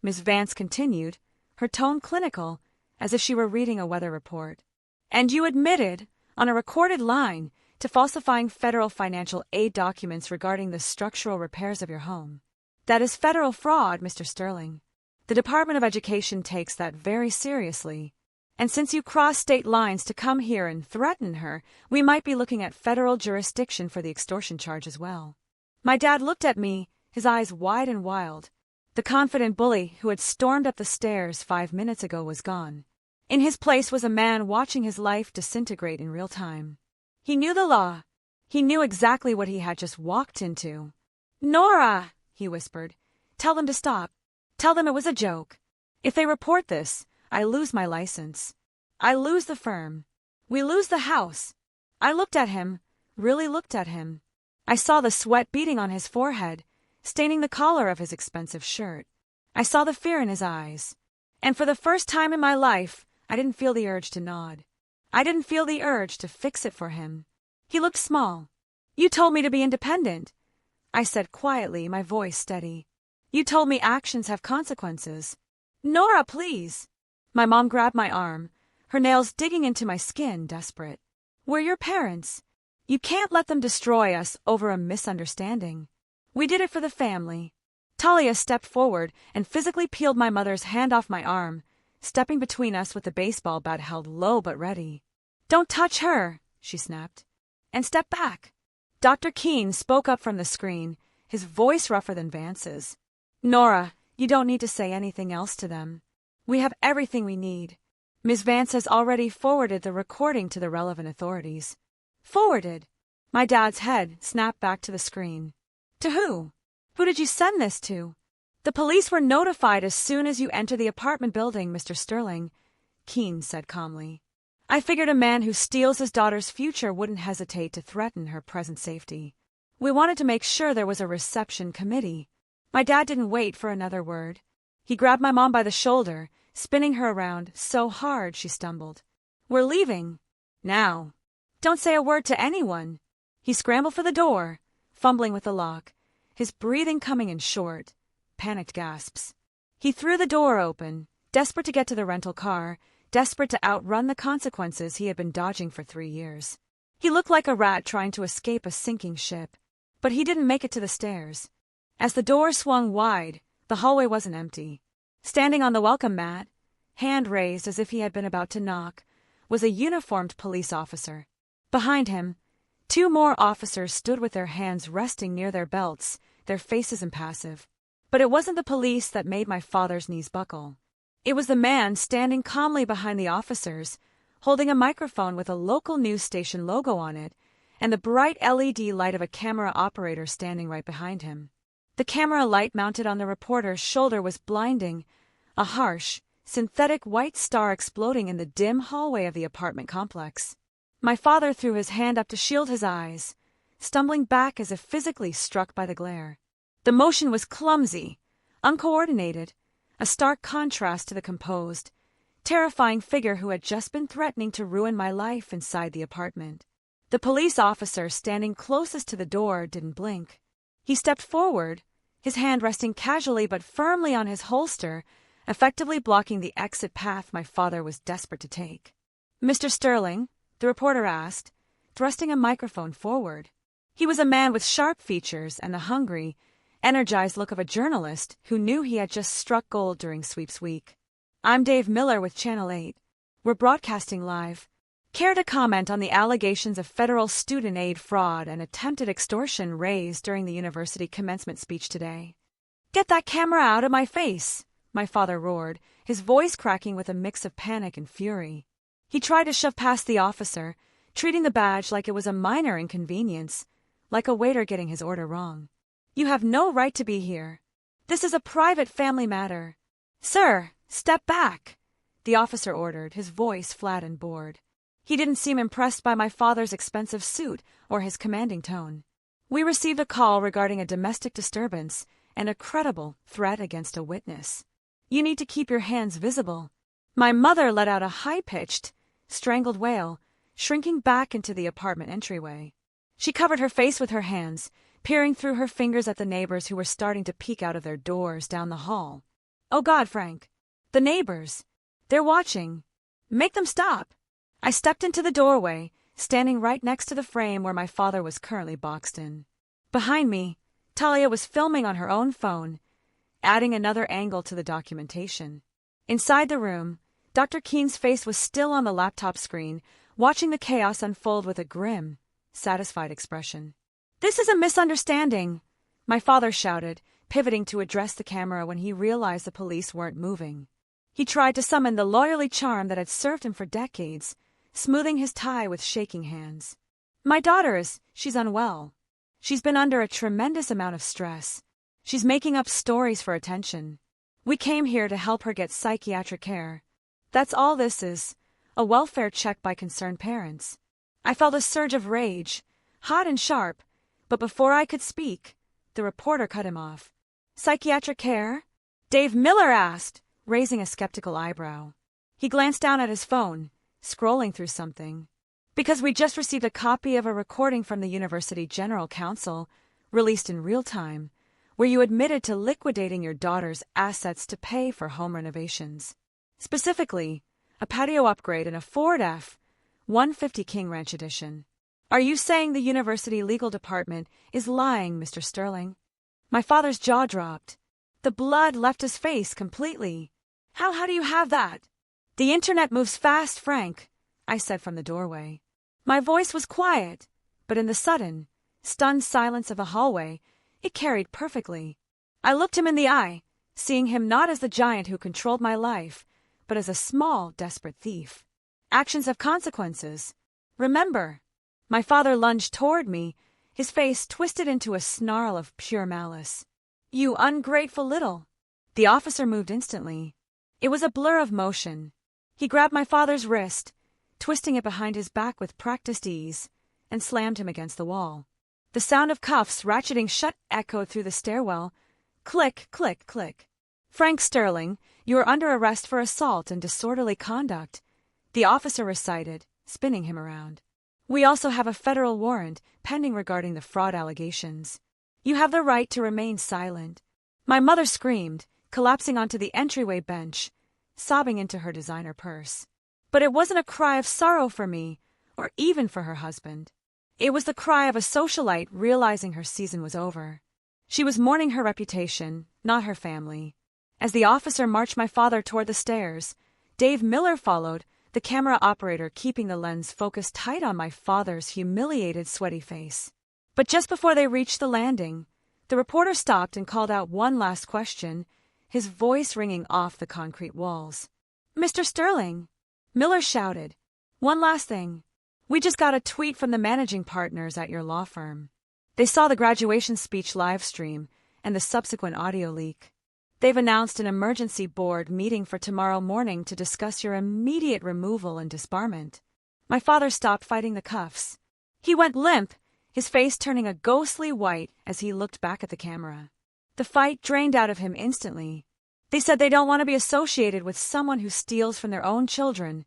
Ms. Vance continued, her tone clinical, as if she were reading a weather report. "And you admitted, on a recorded line, to falsifying federal financial aid documents regarding the structural repairs of your home. That is federal fraud, Mr. Sterling. The Department of Education takes that very seriously. And since you crossed state lines to come here and threaten her, we might be looking at federal jurisdiction for the extortion charge as well." My dad looked at me, his eyes wide and wild. The confident bully who had stormed up the stairs 5 minutes ago was gone. In his place was a man watching his life disintegrate in real time. He knew the law. He knew exactly what he had just walked into. "Nora," he whispered, "tell them to stop. Tell them it was a joke. If they report this, I lose my license. I lose the firm. We lose the house." I looked at him, really looked at him. I saw the sweat beading on his forehead, staining the collar of his expensive shirt. I saw the fear in his eyes. And for the first time in my life, I didn't feel the urge to nod. I didn't feel the urge to fix it for him. He looked small. "You told me to be independent," I said quietly, my voice steady. "You told me actions have consequences." "Nora, please." My mom grabbed my arm, her nails digging into my skin, desperate. "We're your parents. You can't let them destroy us over a misunderstanding. We did it for the family." Talia stepped forward and physically peeled my mother's hand off my arm, stepping between us with the baseball bat held low but ready. "Don't touch her," she snapped. "And step back." Dr. Keene spoke up from the screen, his voice rougher than Vance's. "Nora, you don't need to say anything else to them. We have everything we need. Ms. Vance has already forwarded the recording to the relevant authorities." "Forwarded?" My dad's head snapped back to the screen. "To who? Who did you send this to?" "The police were notified as soon as you entered the apartment building, Mr. Sterling," Keene said calmly. "I figured a man who steals his daughter's future wouldn't hesitate to threaten her present safety. We wanted to make sure there was a reception committee." My dad didn't wait for another word. He grabbed my mom by the shoulder, spinning her around so hard she stumbled. "We're leaving. Now. Don't say a word to anyone." He scrambled for the door, fumbling with the lock, his breathing coming in short, panicked gasps. He threw the door open, desperate to get to the rental car, desperate to outrun the consequences he had been dodging for 3 years. He looked like a rat trying to escape a sinking ship, but he didn't make it to the stairs. As the door swung wide, the hallway wasn't empty. Standing on the welcome mat, hand raised as if he had been about to knock, was a uniformed police officer. Behind him, 2 more officers stood with their hands resting near their belts, their faces impassive. But it wasn't the police that made my father's knees buckle. It was the man standing calmly behind the officers, holding a microphone with a local news station logo on it, and the bright LED light of a camera operator standing right behind him. The camera light mounted on the reporter's shoulder was blinding, a harsh, synthetic white star exploding in the dim hallway of the apartment complex. My father threw his hand up to shield his eyes, stumbling back as if physically struck by the glare. The motion was clumsy, uncoordinated, a stark contrast to the composed, terrifying figure who had just been threatening to ruin my life inside the apartment. The police officer standing closest to the door didn't blink. He stepped forward, his hand resting casually but firmly on his holster, effectively blocking the exit path my father was desperate to take. "Mr. Sterling?" the reporter asked, thrusting a microphone forward. He was a man with sharp features and the hungry, energized look of a journalist who knew he had just struck gold during sweeps week. "I'm Dave Miller with Channel 8. We're broadcasting live. Care to comment on the allegations of federal student aid fraud and attempted extortion raised during the university commencement speech today?" "Get that camera out of my face," my father roared, his voice cracking with a mix of panic and fury. He tried to shove past the officer, treating the badge like it was a minor inconvenience, like a waiter getting his order wrong. "You have no right to be here. This is a private family matter." "Sir, step back," the officer ordered, his voice flat and bored. He didn't seem impressed by my father's expensive suit or his commanding tone. "We received a call regarding a domestic disturbance and a credible threat against a witness. You need to keep your hands visible." My mother let out a high-pitched, strangled wail, shrinking back into the apartment entryway. She covered her face with her hands, peering through her fingers at the neighbors who were starting to peek out of their doors down the hall. "Oh God, Frank. The neighbors. They're watching. Make them stop." I stepped into the doorway, standing right next to the frame where my father was currently boxed in. Behind me, Talia was filming on her own phone, adding another angle to the documentation. Inside the room, Dr. Keene's face was still on the laptop screen, watching the chaos unfold with a grim, satisfied expression. "This is a misunderstanding," my father shouted, pivoting to address the camera when he realized the police weren't moving. He tried to summon the lawyerly charm that had served him for decades, smoothing his tie with shaking hands. "My daughter she's unwell. She's been under a tremendous amount of stress. She's making up stories for attention. We came here to help her get psychiatric care. That's all this is, a welfare check by concerned parents." I felt a surge of rage, hot and sharp, but before I could speak, the reporter cut him off. "Psychiatric care?" Dave Miller asked, raising a skeptical eyebrow. He glanced down at his phone, scrolling through something. "Because we just received a copy of a recording from the University General Counsel, released in real time, where you admitted to liquidating your daughter's assets to pay for home renovations. Specifically, a patio upgrade and a Ford F-150 King Ranch Edition. Are you saying the university legal department is lying, Mr. Sterling?" My father's jaw dropped. The blood left his face completely. How do you have that?" "The internet moves fast, Frank," I said from the doorway. My voice was quiet, but in the sudden, stunned silence of a hallway, it carried perfectly. I looked him in the eye, seeing him not as the giant who controlled my life, but as a small, desperate thief. Actions have consequences. Remember. My father lunged toward me, his face twisted into a snarl of pure malice. "You ungrateful little." The officer moved instantly. It was a blur of motion. He grabbed my father's wrist, twisting it behind his back with practiced ease, and slammed him against the wall. The sound of cuffs ratcheting shut echoed through the stairwell. Click, click, click. "Frank Sterling, you are under arrest for assault and disorderly conduct," the officer recited, spinning him around. "We also have a federal warrant pending regarding the fraud allegations. You have the right to remain silent." My mother screamed, collapsing onto the entryway bench, sobbing into her designer purse. But it wasn't a cry of sorrow for me, or even for her husband. It was the cry of a socialite realizing her season was over. She was mourning her reputation, not her family. As the officer marched my father toward the stairs, Dave Miller followed, the camera operator keeping the lens focused tight on my father's humiliated, sweaty face. But just before they reached the landing, the reporter stopped and called out one last question, his voice ringing off the concrete walls. "Mr. Sterling," Miller shouted, "one last thing. We just got a tweet from the managing partners at your law firm. They saw the graduation speech live stream and the subsequent audio leak. They've announced an emergency board meeting for tomorrow morning to discuss your immediate removal and disbarment." My father stopped fighting the cuffs. He went limp, his face turning a ghostly white as he looked back at the camera. The fight drained out of him instantly. "They said they don't want to be associated with someone who steals from their own children,"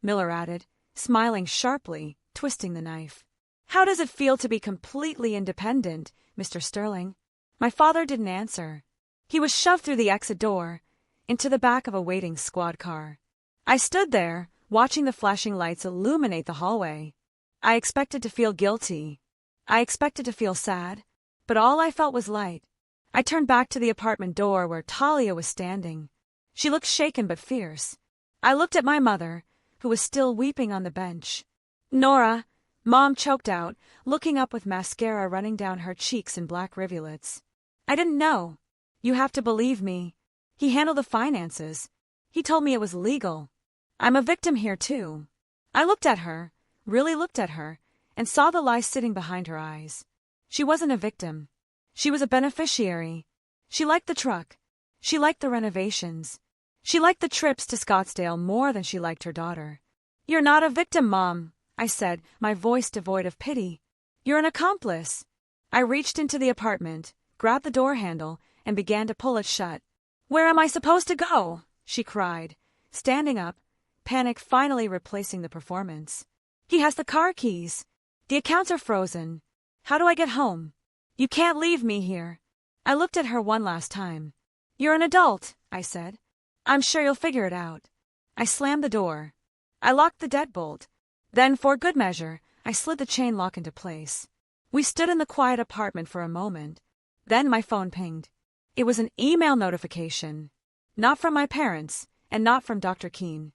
Miller added, smiling sharply, twisting the knife. "How does it feel to be completely independent, Mr. Sterling?" My father didn't answer. He was shoved through the exit door, into the back of a waiting squad car. I stood there, watching the flashing lights illuminate the hallway. I expected to feel guilty. I expected to feel sad, but all I felt was light. I turned back to the apartment door where Talia was standing. She looked shaken but fierce. I looked at my mother, who was still weeping on the bench. "Nora," Mom choked out, looking up with mascara running down her cheeks in black rivulets. "I didn't know. You have to believe me. He handled the finances. He told me it was legal. I'm a victim here, too." I looked at her, really looked at her, and saw the lie sitting behind her eyes. She wasn't a victim. She was a beneficiary. She liked the truck. She liked the renovations. She liked the trips to Scottsdale more than she liked her daughter. "You're not a victim, Mom," I said, my voice devoid of pity. "You're an accomplice." I reached into the apartment, grabbed the door handle, and began to pull it shut. "Where am I supposed to go?" she cried, standing up, panic finally replacing the performance. "He has the car keys. The accounts are frozen. How do I get home? You can't leave me here. I looked at her one last time. You're an adult, I said. I'm sure you'll figure it out. I slammed the door. I locked the deadbolt. Then, for good measure, I slid the chain lock into place. We stood in the quiet apartment for a moment. Then my phone pinged. It was an email notification. Not from my parents, and not from Dr. Keene.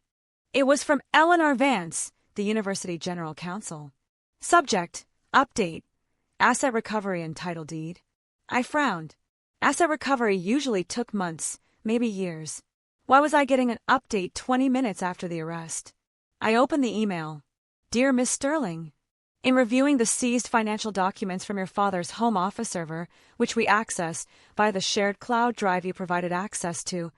It was from Eleanor Vance, the University General Counsel. Subject: Update. Asset recovery and title deed. I frowned. Asset recovery usually took months, maybe years. Why was I getting an update 20 minutes after the arrest? I opened the email. Dear Miss Sterling, in reviewing the seized financial documents from your father's home office server, which we accessed via the shared cloud drive you provided access to,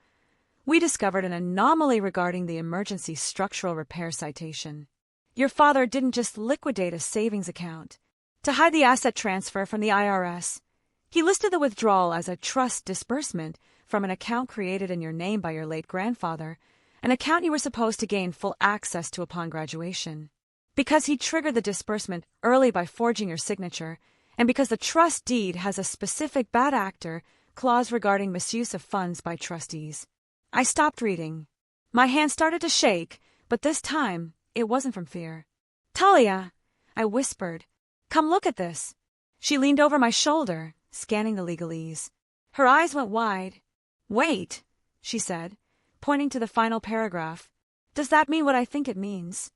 we discovered an anomaly regarding the emergency structural repair citation. Your father didn't just liquidate a savings account. To hide the asset transfer from the IRS, he listed the withdrawal as a trust disbursement from an account created in your name by your late grandfather, an account you were supposed to gain full access to upon graduation. Because he triggered the disbursement early by forging your signature, and because the trust deed has a specific bad actor clause regarding misuse of funds by trustees. I stopped reading. My hand started to shake, but this time it wasn't from fear. Talia, I whispered, come look at this. She leaned over my shoulder, scanning the legalese. Her eyes went wide. Wait, she said, pointing to the final paragraph. Does that mean what I think it means?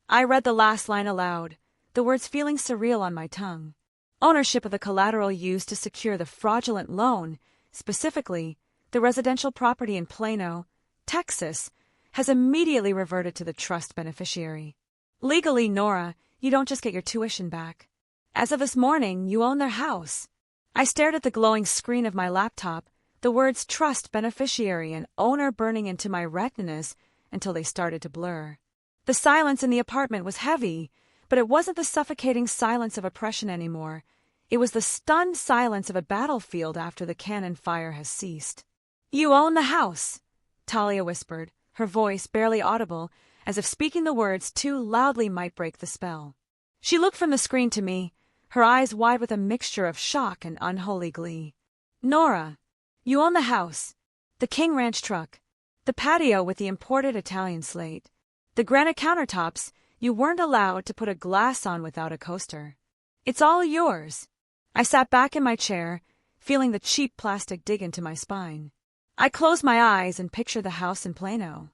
I read the last line aloud, the words feeling surreal on my tongue. Ownership of the collateral used to secure the fraudulent loan, specifically the residential property in Plano, Texas, has immediately reverted to the trust beneficiary. Legally, Nora, you don't just get your tuition back. As of this morning, you own their house. I stared at the glowing screen of my laptop, the words trust beneficiary and owner burning into my retinas until they started to blur. The silence in the apartment was heavy, but it wasn't the suffocating silence of oppression anymore. It was the stunned silence of a battlefield after the cannon fire has ceased. You own the house, Talia whispered, her voice barely audible, as if speaking the words too loudly might break the spell. She looked from the screen to me, her eyes wide with a mixture of shock and unholy glee. Nora, you own the house, the King Ranch truck, the patio with the imported Italian slate, the granite countertops you weren't allowed to put a glass on without a coaster. It's all yours. I sat back in my chair, feeling the cheap plastic dig into my spine. I closed my eyes and pictured the house in Plano.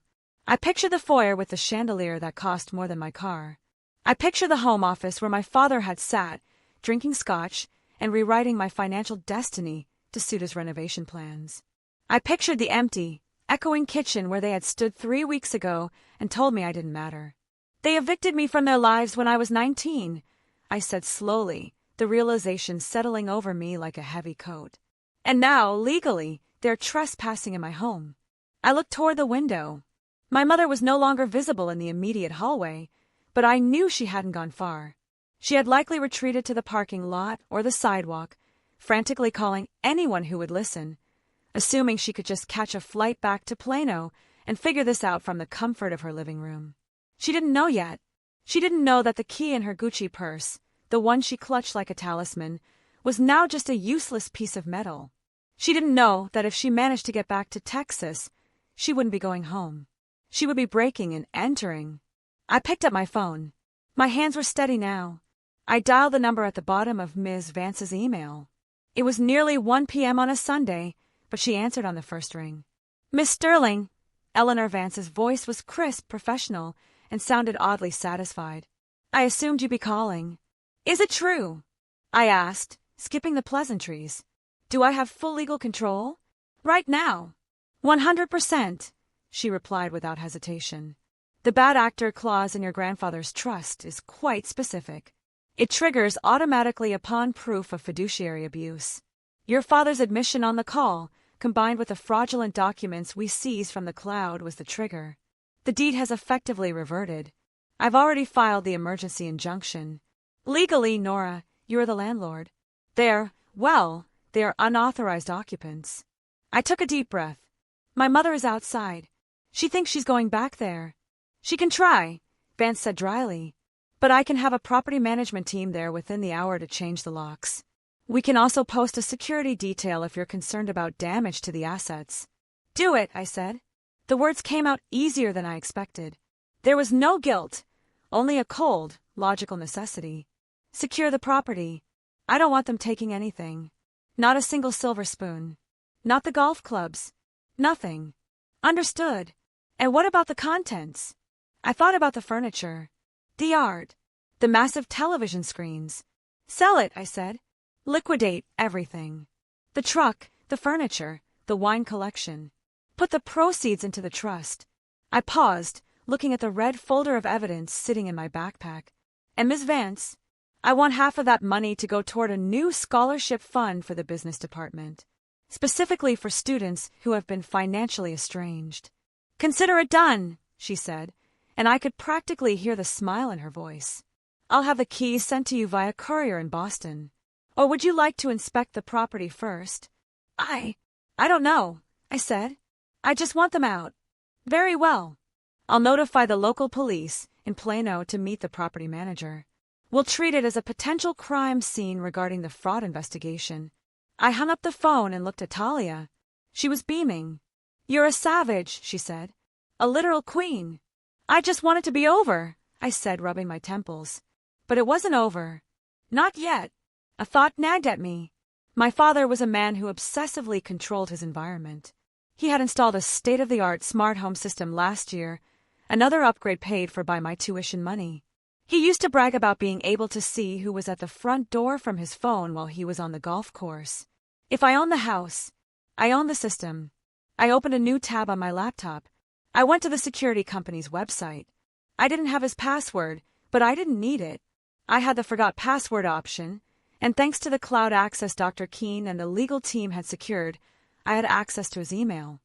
I pictured the foyer with the chandelier that cost more than my car. I pictured the home office where my father had sat, drinking scotch and rewriting my financial destiny to suit his renovation plans. I pictured the empty, echoing kitchen where they had stood 3 weeks ago and told me I didn't matter. They evicted me from their lives when I was 19, I said slowly, the realization settling over me like a heavy coat. And now, legally, they're trespassing in my home. I looked toward the window. My mother was no longer visible in the immediate hallway, but I knew she hadn't gone far. She had likely retreated to the parking lot or the sidewalk, frantically calling anyone who would listen, assuming she could just catch a flight back to Plano and figure this out from the comfort of her living room. She didn't know yet. She didn't know that the key in her Gucci purse, the one she clutched like a talisman, was now just a useless piece of metal. She didn't know that if she managed to get back to Texas, she wouldn't be going home. She would be breaking and entering. I picked up my phone. My hands were steady now. I dialed the number at the bottom of Ms. Vance's email. It was nearly 1 p.m. on a Sunday, but she answered on the first ring. Miss Sterling. Eleanor Vance's voice was crisp, professional, and sounded oddly satisfied. I assumed you'd be calling. Is it true? I asked, skipping the pleasantries. Do I have full legal control? Right now. 100%, she replied without hesitation. The bad actor clause in your grandfather's trust is quite specific. It triggers automatically upon proof of fiduciary abuse. Your father's admission on the call, combined with the fraudulent documents we seized from the cloud, was the trigger. The deed has effectively reverted. I've already filed the emergency injunction. Legally, Nora, you're the landlord. They're unauthorized occupants. I took a deep breath. My mother is outside. She thinks she's going back there. She can try, Vance said dryly. But I can have a property management team there within the hour to change the locks. We can also post a security detail if you're concerned about damage to the assets. Do it, I said. The words came out easier than I expected. There was no guilt, only a cold, logical necessity. Secure the property. I don't want them taking anything. Not a single silver spoon. Not the golf clubs. Nothing. Understood. And what about the contents? I thought about the furniture. The art. The massive television screens. Sell it, I said. Liquidate everything. The truck, the furniture, the wine collection. Put the proceeds into the trust. I paused, looking at the red folder of evidence sitting in my backpack. And Ms. Vance, I want half of that money to go toward a new scholarship fund for the business department, specifically for students who have been financially estranged. Consider it done, she said, and I could practically hear the smile in her voice. I'll have the keys sent to you via courier in Boston. Or would you like to inspect the property first? I don't know, I said. I just want them out. Very well. I'll notify the local police in Plano to meet the property manager. We'll treat it as a potential crime scene regarding the fraud investigation. I hung up the phone and looked at Talia. She was beaming. You're a savage, she said. A literal queen. I just want it to be over, I said, rubbing my temples. But it wasn't over. Not yet. A thought nagged at me. My father was a man who obsessively controlled his environment. He had installed a state-of-the-art smart home system last year, another upgrade paid for by my tuition money. He used to brag about being able to see who was at the front door from his phone while he was on the golf course. If I owned the house, I owned the system. I opened a new tab on my laptop. I went to the security company's website. I didn't have his password, but I didn't need it. I had the forgot password option, and thanks to the cloud access Dr. Keene and the legal team had secured, I had access to his email.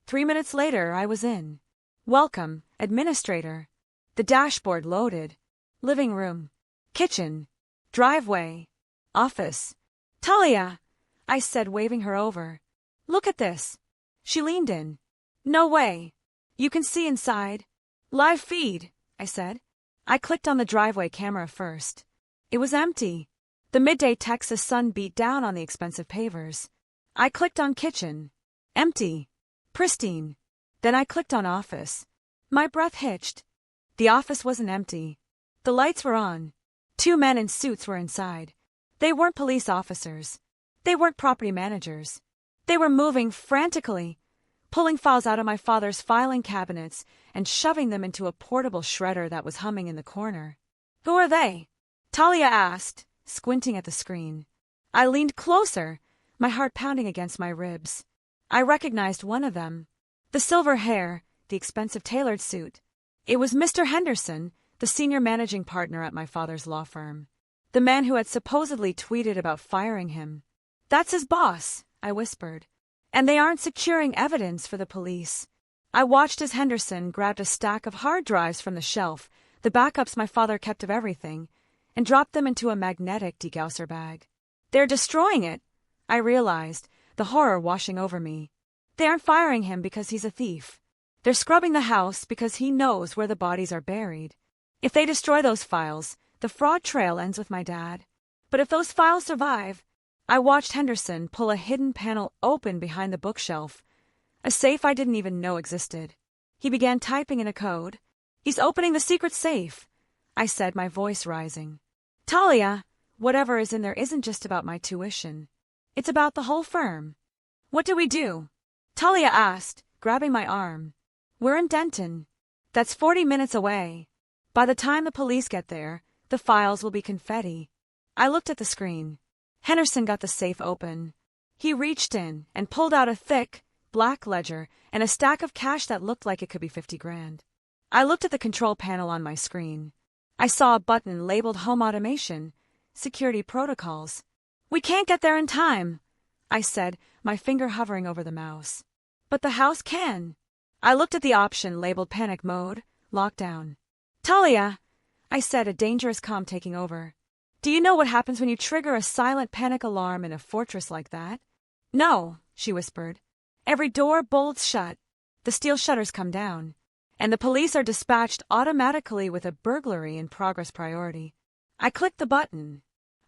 3 minutes later, I was in. Welcome, administrator. The dashboard loaded. Living room. Kitchen. Driveway. Office. Talia, I said, waving her over. Look at this. She leaned in. No way. You can see inside. Live feed, I said. I clicked on the driveway camera first. It was empty. The midday Texas sun beat down on the expensive pavers. I clicked on kitchen. Empty. Pristine. Then I clicked on office. My breath hitched. The office wasn't empty. The lights were on. 2 men in suits were inside. They weren't police officers. They weren't property managers. They were moving frantically, pulling files out of my father's filing cabinets and shoving them into a portable shredder that was humming in the corner. Who are they? Talia asked, squinting at the screen. I leaned closer, my heart pounding against my ribs. I recognized one of them. The silver hair, the expensive tailored suit. It was Mr. Henderson, the senior managing partner at my father's law firm. The man who had supposedly tweeted about firing him. That's his boss, I whispered. And they aren't securing evidence for the police. I watched as Henderson grabbed a stack of hard drives from the shelf, the backups my father kept of everything, and dropped them into a magnetic degausser bag. They're destroying it, I realized, the horror washing over me. They aren't firing him because he's a thief. They're scrubbing the house because he knows where the bodies are buried. If they destroy those files, the fraud trail ends with my dad. But if those files survive, I watched Henderson pull a hidden panel open behind the bookshelf, a safe I didn't even know existed. He began typing in a code. He's opening the secret safe, I said, my voice rising. Talia, whatever is in there isn't just about my tuition. It's about the whole firm. What do we do? Talia asked, grabbing my arm. We're in Denton. That's 40 minutes away. By the time the police get there, the files will be confetti. I looked at the screen. Henderson got the safe open. He reached in and pulled out a thick, black ledger and a stack of cash that looked like it could be 50 grand. I looked at the control panel on my screen. I saw a button labeled Home Automation, Security Protocols. We can't get there in time, I said, my finger hovering over the mouse. But the house can. I looked at the option labeled Panic Mode, Lockdown. Talia, I said, a dangerous calm taking over. Do you know what happens when you trigger a silent panic alarm in a fortress like that? No, she whispered. Every door bolts shut. The steel shutters come down. and the police are dispatched automatically with a burglary in progress priority. I clicked the button.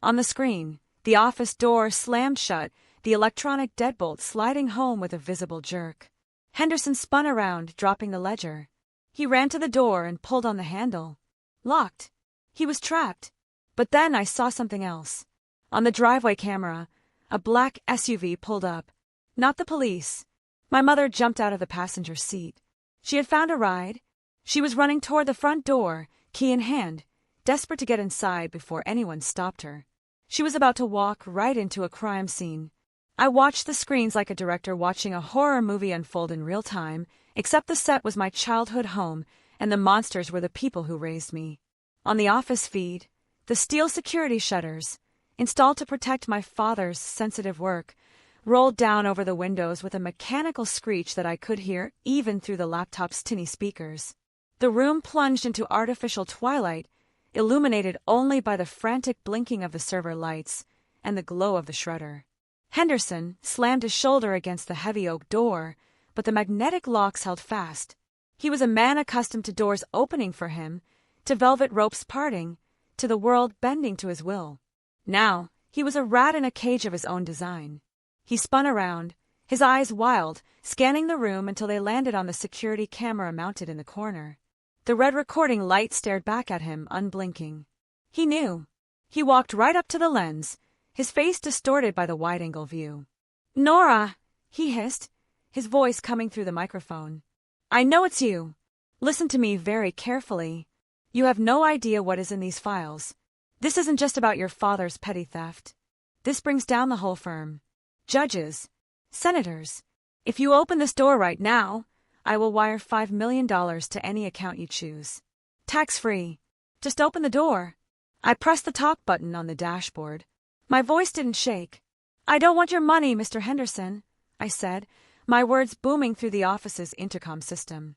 On the screen, the office door slammed shut, the electronic deadbolt sliding home with a visible jerk. Henderson spun around, dropping the ledger. He ran to the door and pulled on the handle. Locked. He was trapped. But then I saw something else. On the driveway camera, a black SUV pulled up. Not the police. My mother jumped out of the passenger seat. She had found a ride. She was running toward the front door, key in hand, desperate to get inside before anyone stopped her. She was about to walk right into a crime scene. I watched the screens like a director watching a horror movie unfold in real time, except the set was my childhood home, and the monsters were the people who raised me. On the office feed, the steel security shutters, installed to protect my father's sensitive work, rolled down over the windows with a mechanical screech that I could hear even through the laptop's tinny speakers. The room plunged into artificial twilight, illuminated only by the frantic blinking of the server lights and the glow of the shredder. Henderson slammed his shoulder against the heavy oak door, but the magnetic locks held fast. He was a man accustomed to doors opening for him, to velvet ropes parting, to the world bending to his will. Now, he was a rat in a cage of his own design. He spun around, his eyes wild, scanning the room until they landed on the security camera mounted in the corner. The red recording light stared back at him, unblinking. He knew. He walked right up to the lens, his face distorted by the wide-angle view. "Nora," he hissed, his voice coming through the microphone. "I know it's you. Listen to me very carefully. You have no idea what is in these files. This isn't just about your father's petty theft. This brings down the whole firm. Judges, senators. If you open this door right now, I will wire $5 million to any account you choose. Tax-free. Just open the door." I pressed the talk button on the dashboard. My voice didn't shake. "I don't want your money, Mr. Henderson," I said, my words booming through the office's intercom system.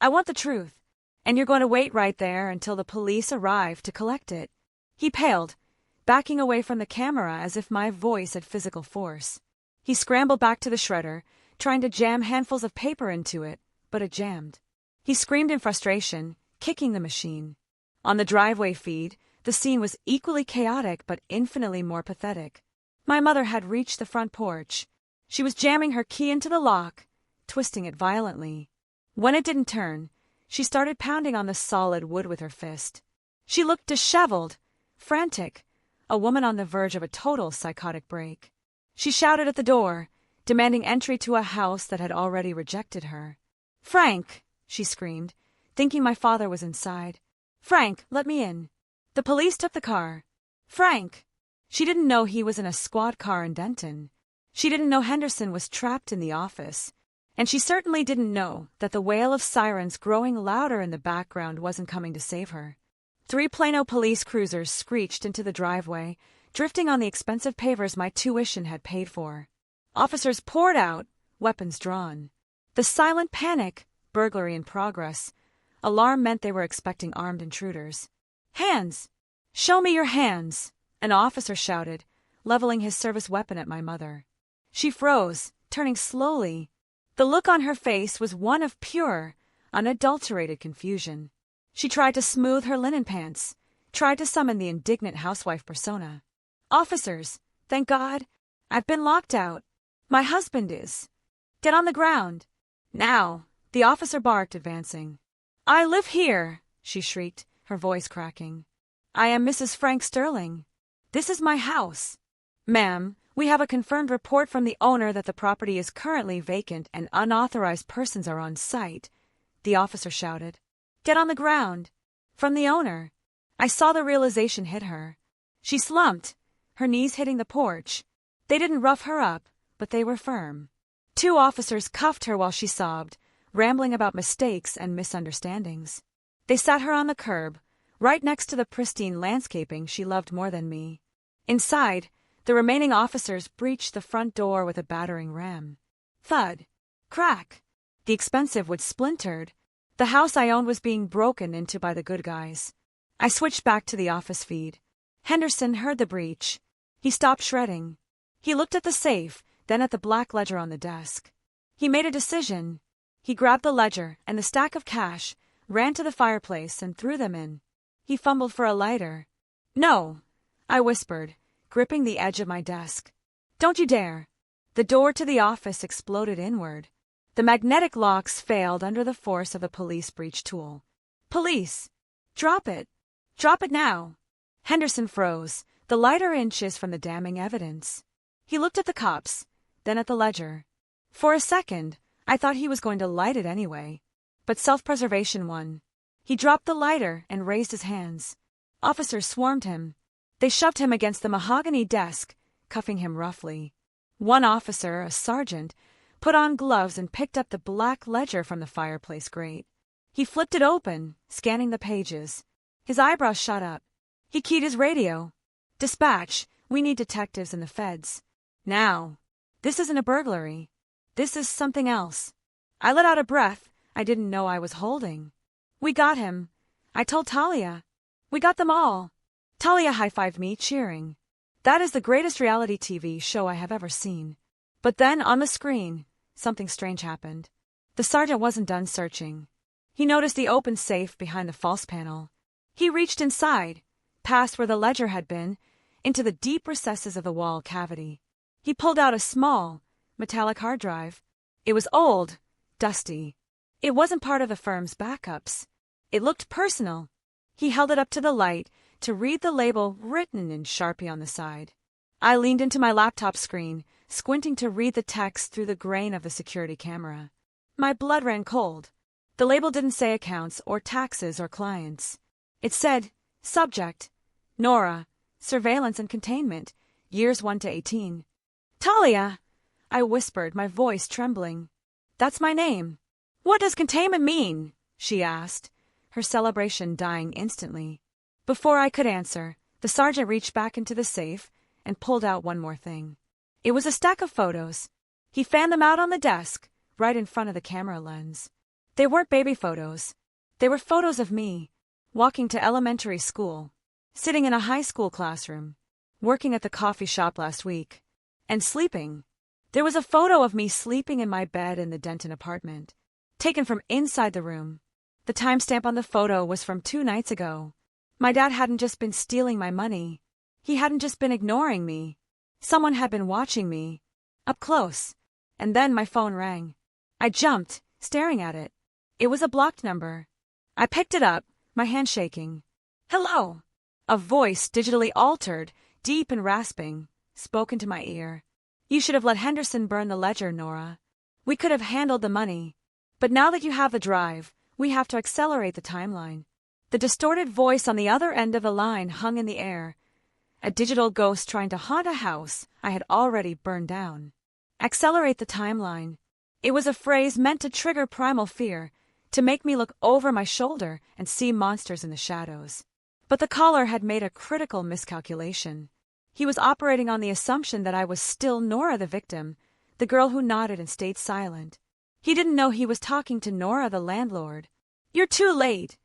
"I want the truth, and you're going to wait right there until the police arrive to collect it." He paled, backing away from the camera as if my voice had physical force. He scrambled back to the shredder, trying to jam handfuls of paper into it, but it jammed. He screamed in frustration, kicking the machine. On the driveway feed, the scene was equally chaotic but infinitely more pathetic. My mother had reached the front porch. She was jamming her key into the lock, twisting it violently. When it didn't turn, she started pounding on the solid wood with her fist. She looked disheveled, frantic, a woman on the verge of a total psychotic break. She shouted at the door, demanding entry to a house that had already rejected her. "Frank!" she screamed, thinking my father was inside. "Frank, let me in." The police took the car. "Frank!" She didn't know he was in a squad car in Denton. She didn't know Henderson was trapped in the office. And she certainly didn't know that the wail of sirens growing louder in the background wasn't coming to save her. 3 Plano police cruisers screeched into the driveway, drifting on the expensive pavers my tuition had paid for. Officers poured out, weapons drawn. The silent panic, burglary in progress. Alarm meant they were expecting armed intruders. "Hands! Show me your hands!" an officer shouted, leveling his service weapon at my mother. She froze, turning slowly. The look on her face was one of pure, unadulterated confusion. She tried to smooth her linen pants, tried to summon the indignant housewife persona. "Officers, thank God, I've been locked out. My husband is. Get on the ground. Now," the officer barked, advancing. "I live here," she shrieked, her voice cracking. "I am Mrs. Frank Sterling. This is my house. Ma'am, we have a confirmed report from the owner that the property is currently vacant and unauthorized persons are on site," the officer shouted. "Get on the ground." From the owner. I saw the realization hit her. She slumped, her knees hitting the porch. They didn't rough her up, but they were firm. 2 officers cuffed her while she sobbed, rambling about mistakes and misunderstandings. They sat her on the curb, right next to the pristine landscaping she loved more than me. Inside, the remaining officers breached the front door with a battering ram. Thud. Crack. The expensive wood splintered. The house I owned was being broken into by the good guys. I switched back to the office feed. Henderson heard the breach. He stopped shredding. He looked at the safe, then at the black ledger on the desk. He made a decision. He grabbed the ledger and the stack of cash, ran to the fireplace and threw them in. He fumbled for a lighter. "No," I whispered, gripping the edge of my desk. "Don't you dare." The door to the office exploded inward. The magnetic locks failed under the force of a police breach tool. "Police! Drop it! Drop it now!" Henderson froze, the lighter inches from the damning evidence. He looked at the cops, then at the ledger. For a second, I thought he was going to light it anyway. But self-preservation won. He dropped the lighter and raised his hands. Officers swarmed him. They shoved him against the mahogany desk, cuffing him roughly. One officer, a sergeant, put on gloves and picked up the black ledger from the fireplace grate. He flipped it open, scanning the pages. His eyebrows shot up. He keyed his radio. "Dispatch, we need detectives in the feds. Now. This isn't a burglary. This is something else." I let out a breath I didn't know I was holding. "We got him," I told Talia. "We got them all." Talia high-fived me, cheering. "That is the greatest reality TV show I have ever seen." But then, on the screen, something strange happened. The sergeant wasn't done searching. He noticed the open safe behind the false panel. He reached inside, past where the ledger had been, into the deep recesses of the wall cavity. He pulled out a small, metallic hard drive. It was old, dusty. It wasn't part of the firm's backups. It looked personal. He held it up to the light to read the label written in Sharpie on the side. I leaned into my laptop screen, squinting to read the text through the grain of the security camera. My blood ran cold. The label didn't say accounts or taxes or clients. It said, "Subject, Nora, surveillance and containment, years 1 to 18. "Talia," I whispered, my voice trembling. "That's my name." "What does containment mean?" she asked, her celebration dying instantly. Before I could answer, the sergeant reached back into the safe and pulled out one more thing. It was a stack of photos. He fanned them out on the desk, right in front of the camera lens. They weren't baby photos. They were photos of me, walking to elementary school, sitting in a high school classroom, working at the coffee shop last week, and sleeping. There was a photo of me sleeping in my bed in the Denton apartment, taken from inside the room. The timestamp on the photo was from 2 nights ago. My dad hadn't just been stealing my money. He hadn't just been ignoring me. Someone had been watching me, up close. And then my phone rang. I jumped, staring at it. It was a blocked number. I picked it up, my hand shaking. "Hello!" A voice, digitally altered, deep and rasping, spoke into my ear. "You should have let Henderson burn the ledger, Nora. We could have handled the money. But now that you have the drive, we have to accelerate the timeline." The distorted voice on the other end of the line hung in the air, a digital ghost trying to haunt a house I had already burned down. Accelerate the timeline. It was a phrase meant to trigger primal fear, to make me look over my shoulder and see monsters in the shadows. But the caller had made a critical miscalculation. He was operating on the assumption that I was still Nora the victim, the girl who nodded and stayed silent. He didn't know he was talking to Nora the landlord. "You're too late,"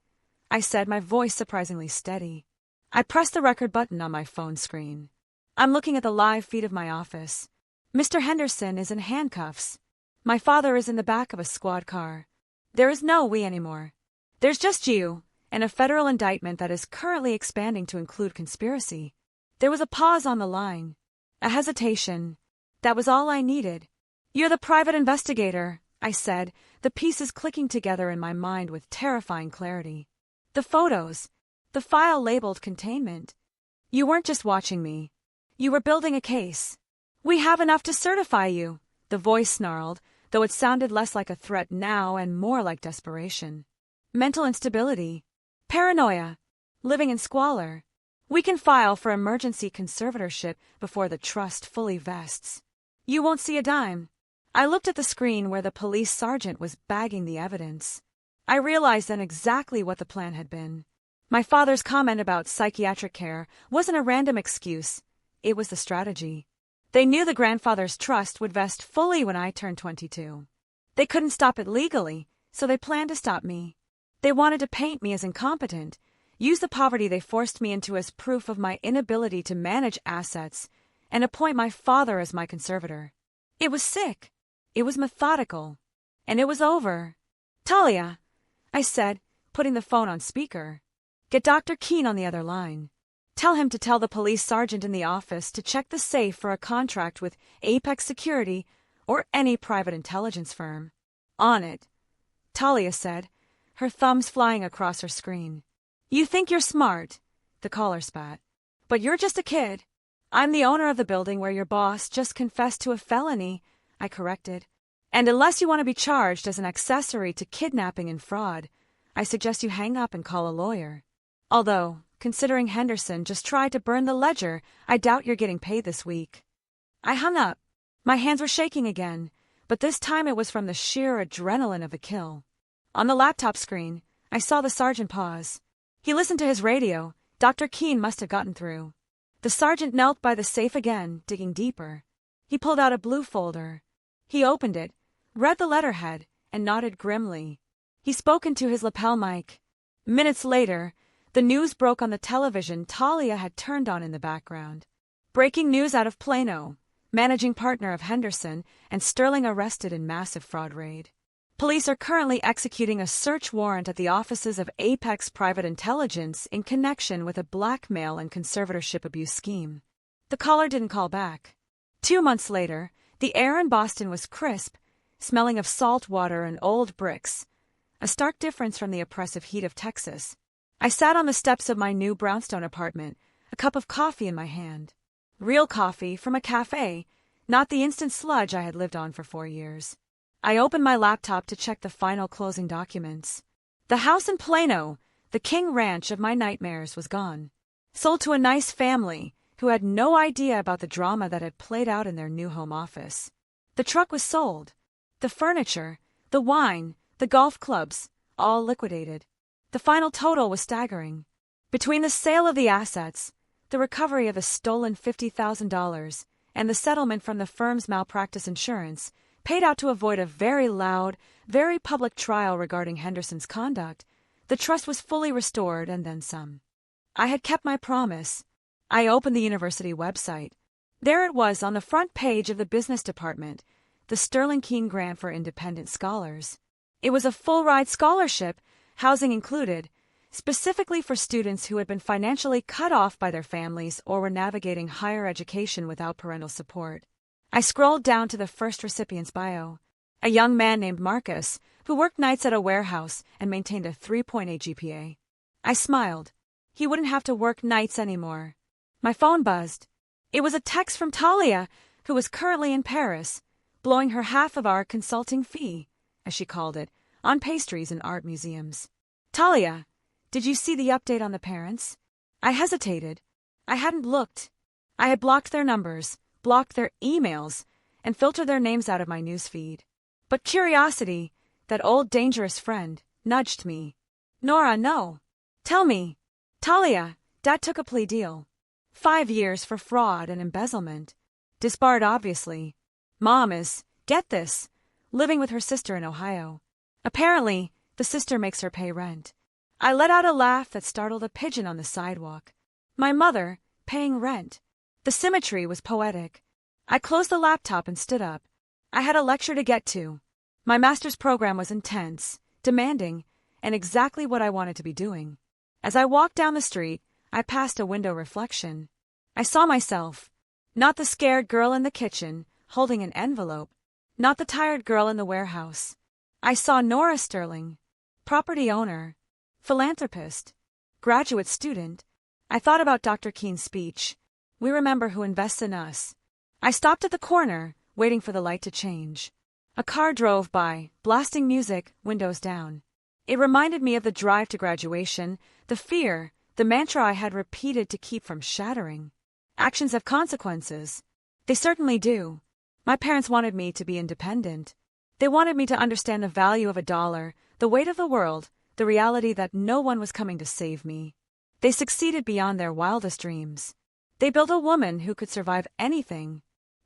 I said, my voice surprisingly steady. I pressed the record button on my phone screen. I'm looking at the live feed of my office. Mr. Henderson is in handcuffs. My father is in the back of a squad car. There is no we anymore. There's just you, and a federal indictment that is currently expanding to include conspiracy. There was a pause on the line. A hesitation. That was all I needed. "You're the private investigator," I said, the pieces clicking together in my mind with terrifying clarity. "The photos. The file labeled containment. You weren't just watching me. You were building a case. We have enough to certify you," the voice snarled, though it sounded less like a threat now and more like desperation. "Mental instability. Paranoia. Living in squalor. We can file for emergency conservatorship before the trust fully vests. You won't see a dime." I looked at the screen where the police sergeant was bagging the evidence. I realized then exactly what the plan had been. My father's comment about psychiatric care wasn't a random excuse. It was the strategy. They knew the grandfather's trust would vest fully when I turned 22. They couldn't stop it legally, so they planned to stop me. They wanted to paint me as incompetent, use the poverty they forced me into as proof of my inability to manage assets, and appoint my father as my conservator. It was sick. It was methodical. And it was over. "Talia," I said, putting the phone on speaker. "Get Dr. Keene on the other line. Tell him to tell the police sergeant in the office to check the safe for a contract with Apex Security or any private intelligence firm." "On it," Talia said, her thumbs flying across her screen. "You think you're smart," the caller spat. "But you're just a kid." "I'm the owner of the building where your boss just confessed to a felony," I corrected. "And unless you want to be charged as an accessory to kidnapping and fraud, I suggest you hang up and call a lawyer. Although, considering Henderson just tried to burn the ledger, I doubt you're getting paid this week." I hung up. My hands were shaking again, but this time it was from the sheer adrenaline of the kill. On the laptop screen, I saw the sergeant pause. He listened to his radio. Dr. Keene must have gotten through. The sergeant knelt by the safe again, digging deeper. He pulled out a blue folder. He opened it, read the letterhead, and nodded grimly. He spoke into his lapel mic. Minutes later, the news broke on the television Talia had turned on in the background. "Breaking news out of Plano. Managing partner of Henderson and Sterling arrested in massive fraud raid. Police are currently executing a search warrant at the offices of Apex Private Intelligence in connection with a blackmail and conservatorship abuse scheme." The caller didn't call back. 2 months later, the air in Boston was crisp, smelling of salt water and old bricks, a stark difference from the oppressive heat of Texas. I sat on the steps of my new brownstone apartment, a cup of coffee in my hand. Real coffee from a cafe, not the instant sludge I had lived on for 4 years. I opened my laptop to check the final closing documents. The house in Plano, the king ranch of my nightmares, was gone. Sold to a nice family who had no idea about the drama that had played out in their new home office. The truck was sold. The furniture, the wine, the golf clubs, all liquidated. The final total was staggering. Between the sale of the assets, the recovery of the stolen $50,000, and the settlement from the firm's malpractice insurance, paid out to avoid a very loud, very public trial regarding Henderson's conduct, the trust was fully restored and then some. I had kept my promise. I opened the university website. There it was on the front page of the business department, the Sterling Keene Grant for Independent Scholars. It was a full-ride scholarship, housing included, specifically for students who had been financially cut off by their families or were navigating higher education without parental support. I scrolled down to the first recipient's bio, a young man named Marcus, who worked nights at a warehouse and maintained a 3.8 GPA. I smiled. He wouldn't have to work nights anymore. My phone buzzed. It was a text from Talia, who was currently in Paris, blowing her half of our consulting fee, as she called it, on pastries and art museums. "Talia, did you see the update on the parents?" I hesitated. I hadn't looked. I had blocked their numbers, blocked their emails, and filtered their names out of my newsfeed. But curiosity, that old dangerous friend, nudged me. "Nora, no. Tell me. Talia, Dad took a plea deal. 5 years for fraud and embezzlement. Disbarred, obviously. Mom is, get this, living with her sister in Ohio. Apparently, the sister makes her pay rent." I let out a laugh that startled a pigeon on the sidewalk. My mother, paying rent. The symmetry was poetic. I closed the laptop and stood up. I had a lecture to get to. My master's program was intense, demanding, and exactly what I wanted to be doing. As I walked down the street, I passed a window reflection. I saw myself. Not the scared girl in the kitchen, holding an envelope. Not the tired girl in the warehouse. I saw Nora Sterling, property owner, philanthropist, graduate student. I thought about Dr. Keene's speech. We remember who invests in us. I stopped at the corner, waiting for the light to change. A car drove by, blasting music, windows down. It reminded me of the drive to graduation, the fear, the mantra I had repeated to keep from shattering. Actions have consequences. They certainly do. My parents wanted me to be independent. They wanted me to understand the value of a dollar, the weight of the world, the reality that no one was coming to save me. They succeeded beyond their wildest dreams. They built a woman who could survive anything.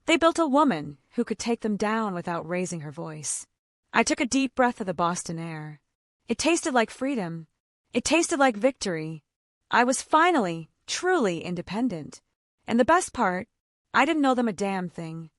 They built a woman who could take them down without raising her voice. I took a deep breath of the Boston air. It tasted like freedom. It tasted like victory. I was finally, truly independent. And the best part, I didn't know them a damn thing.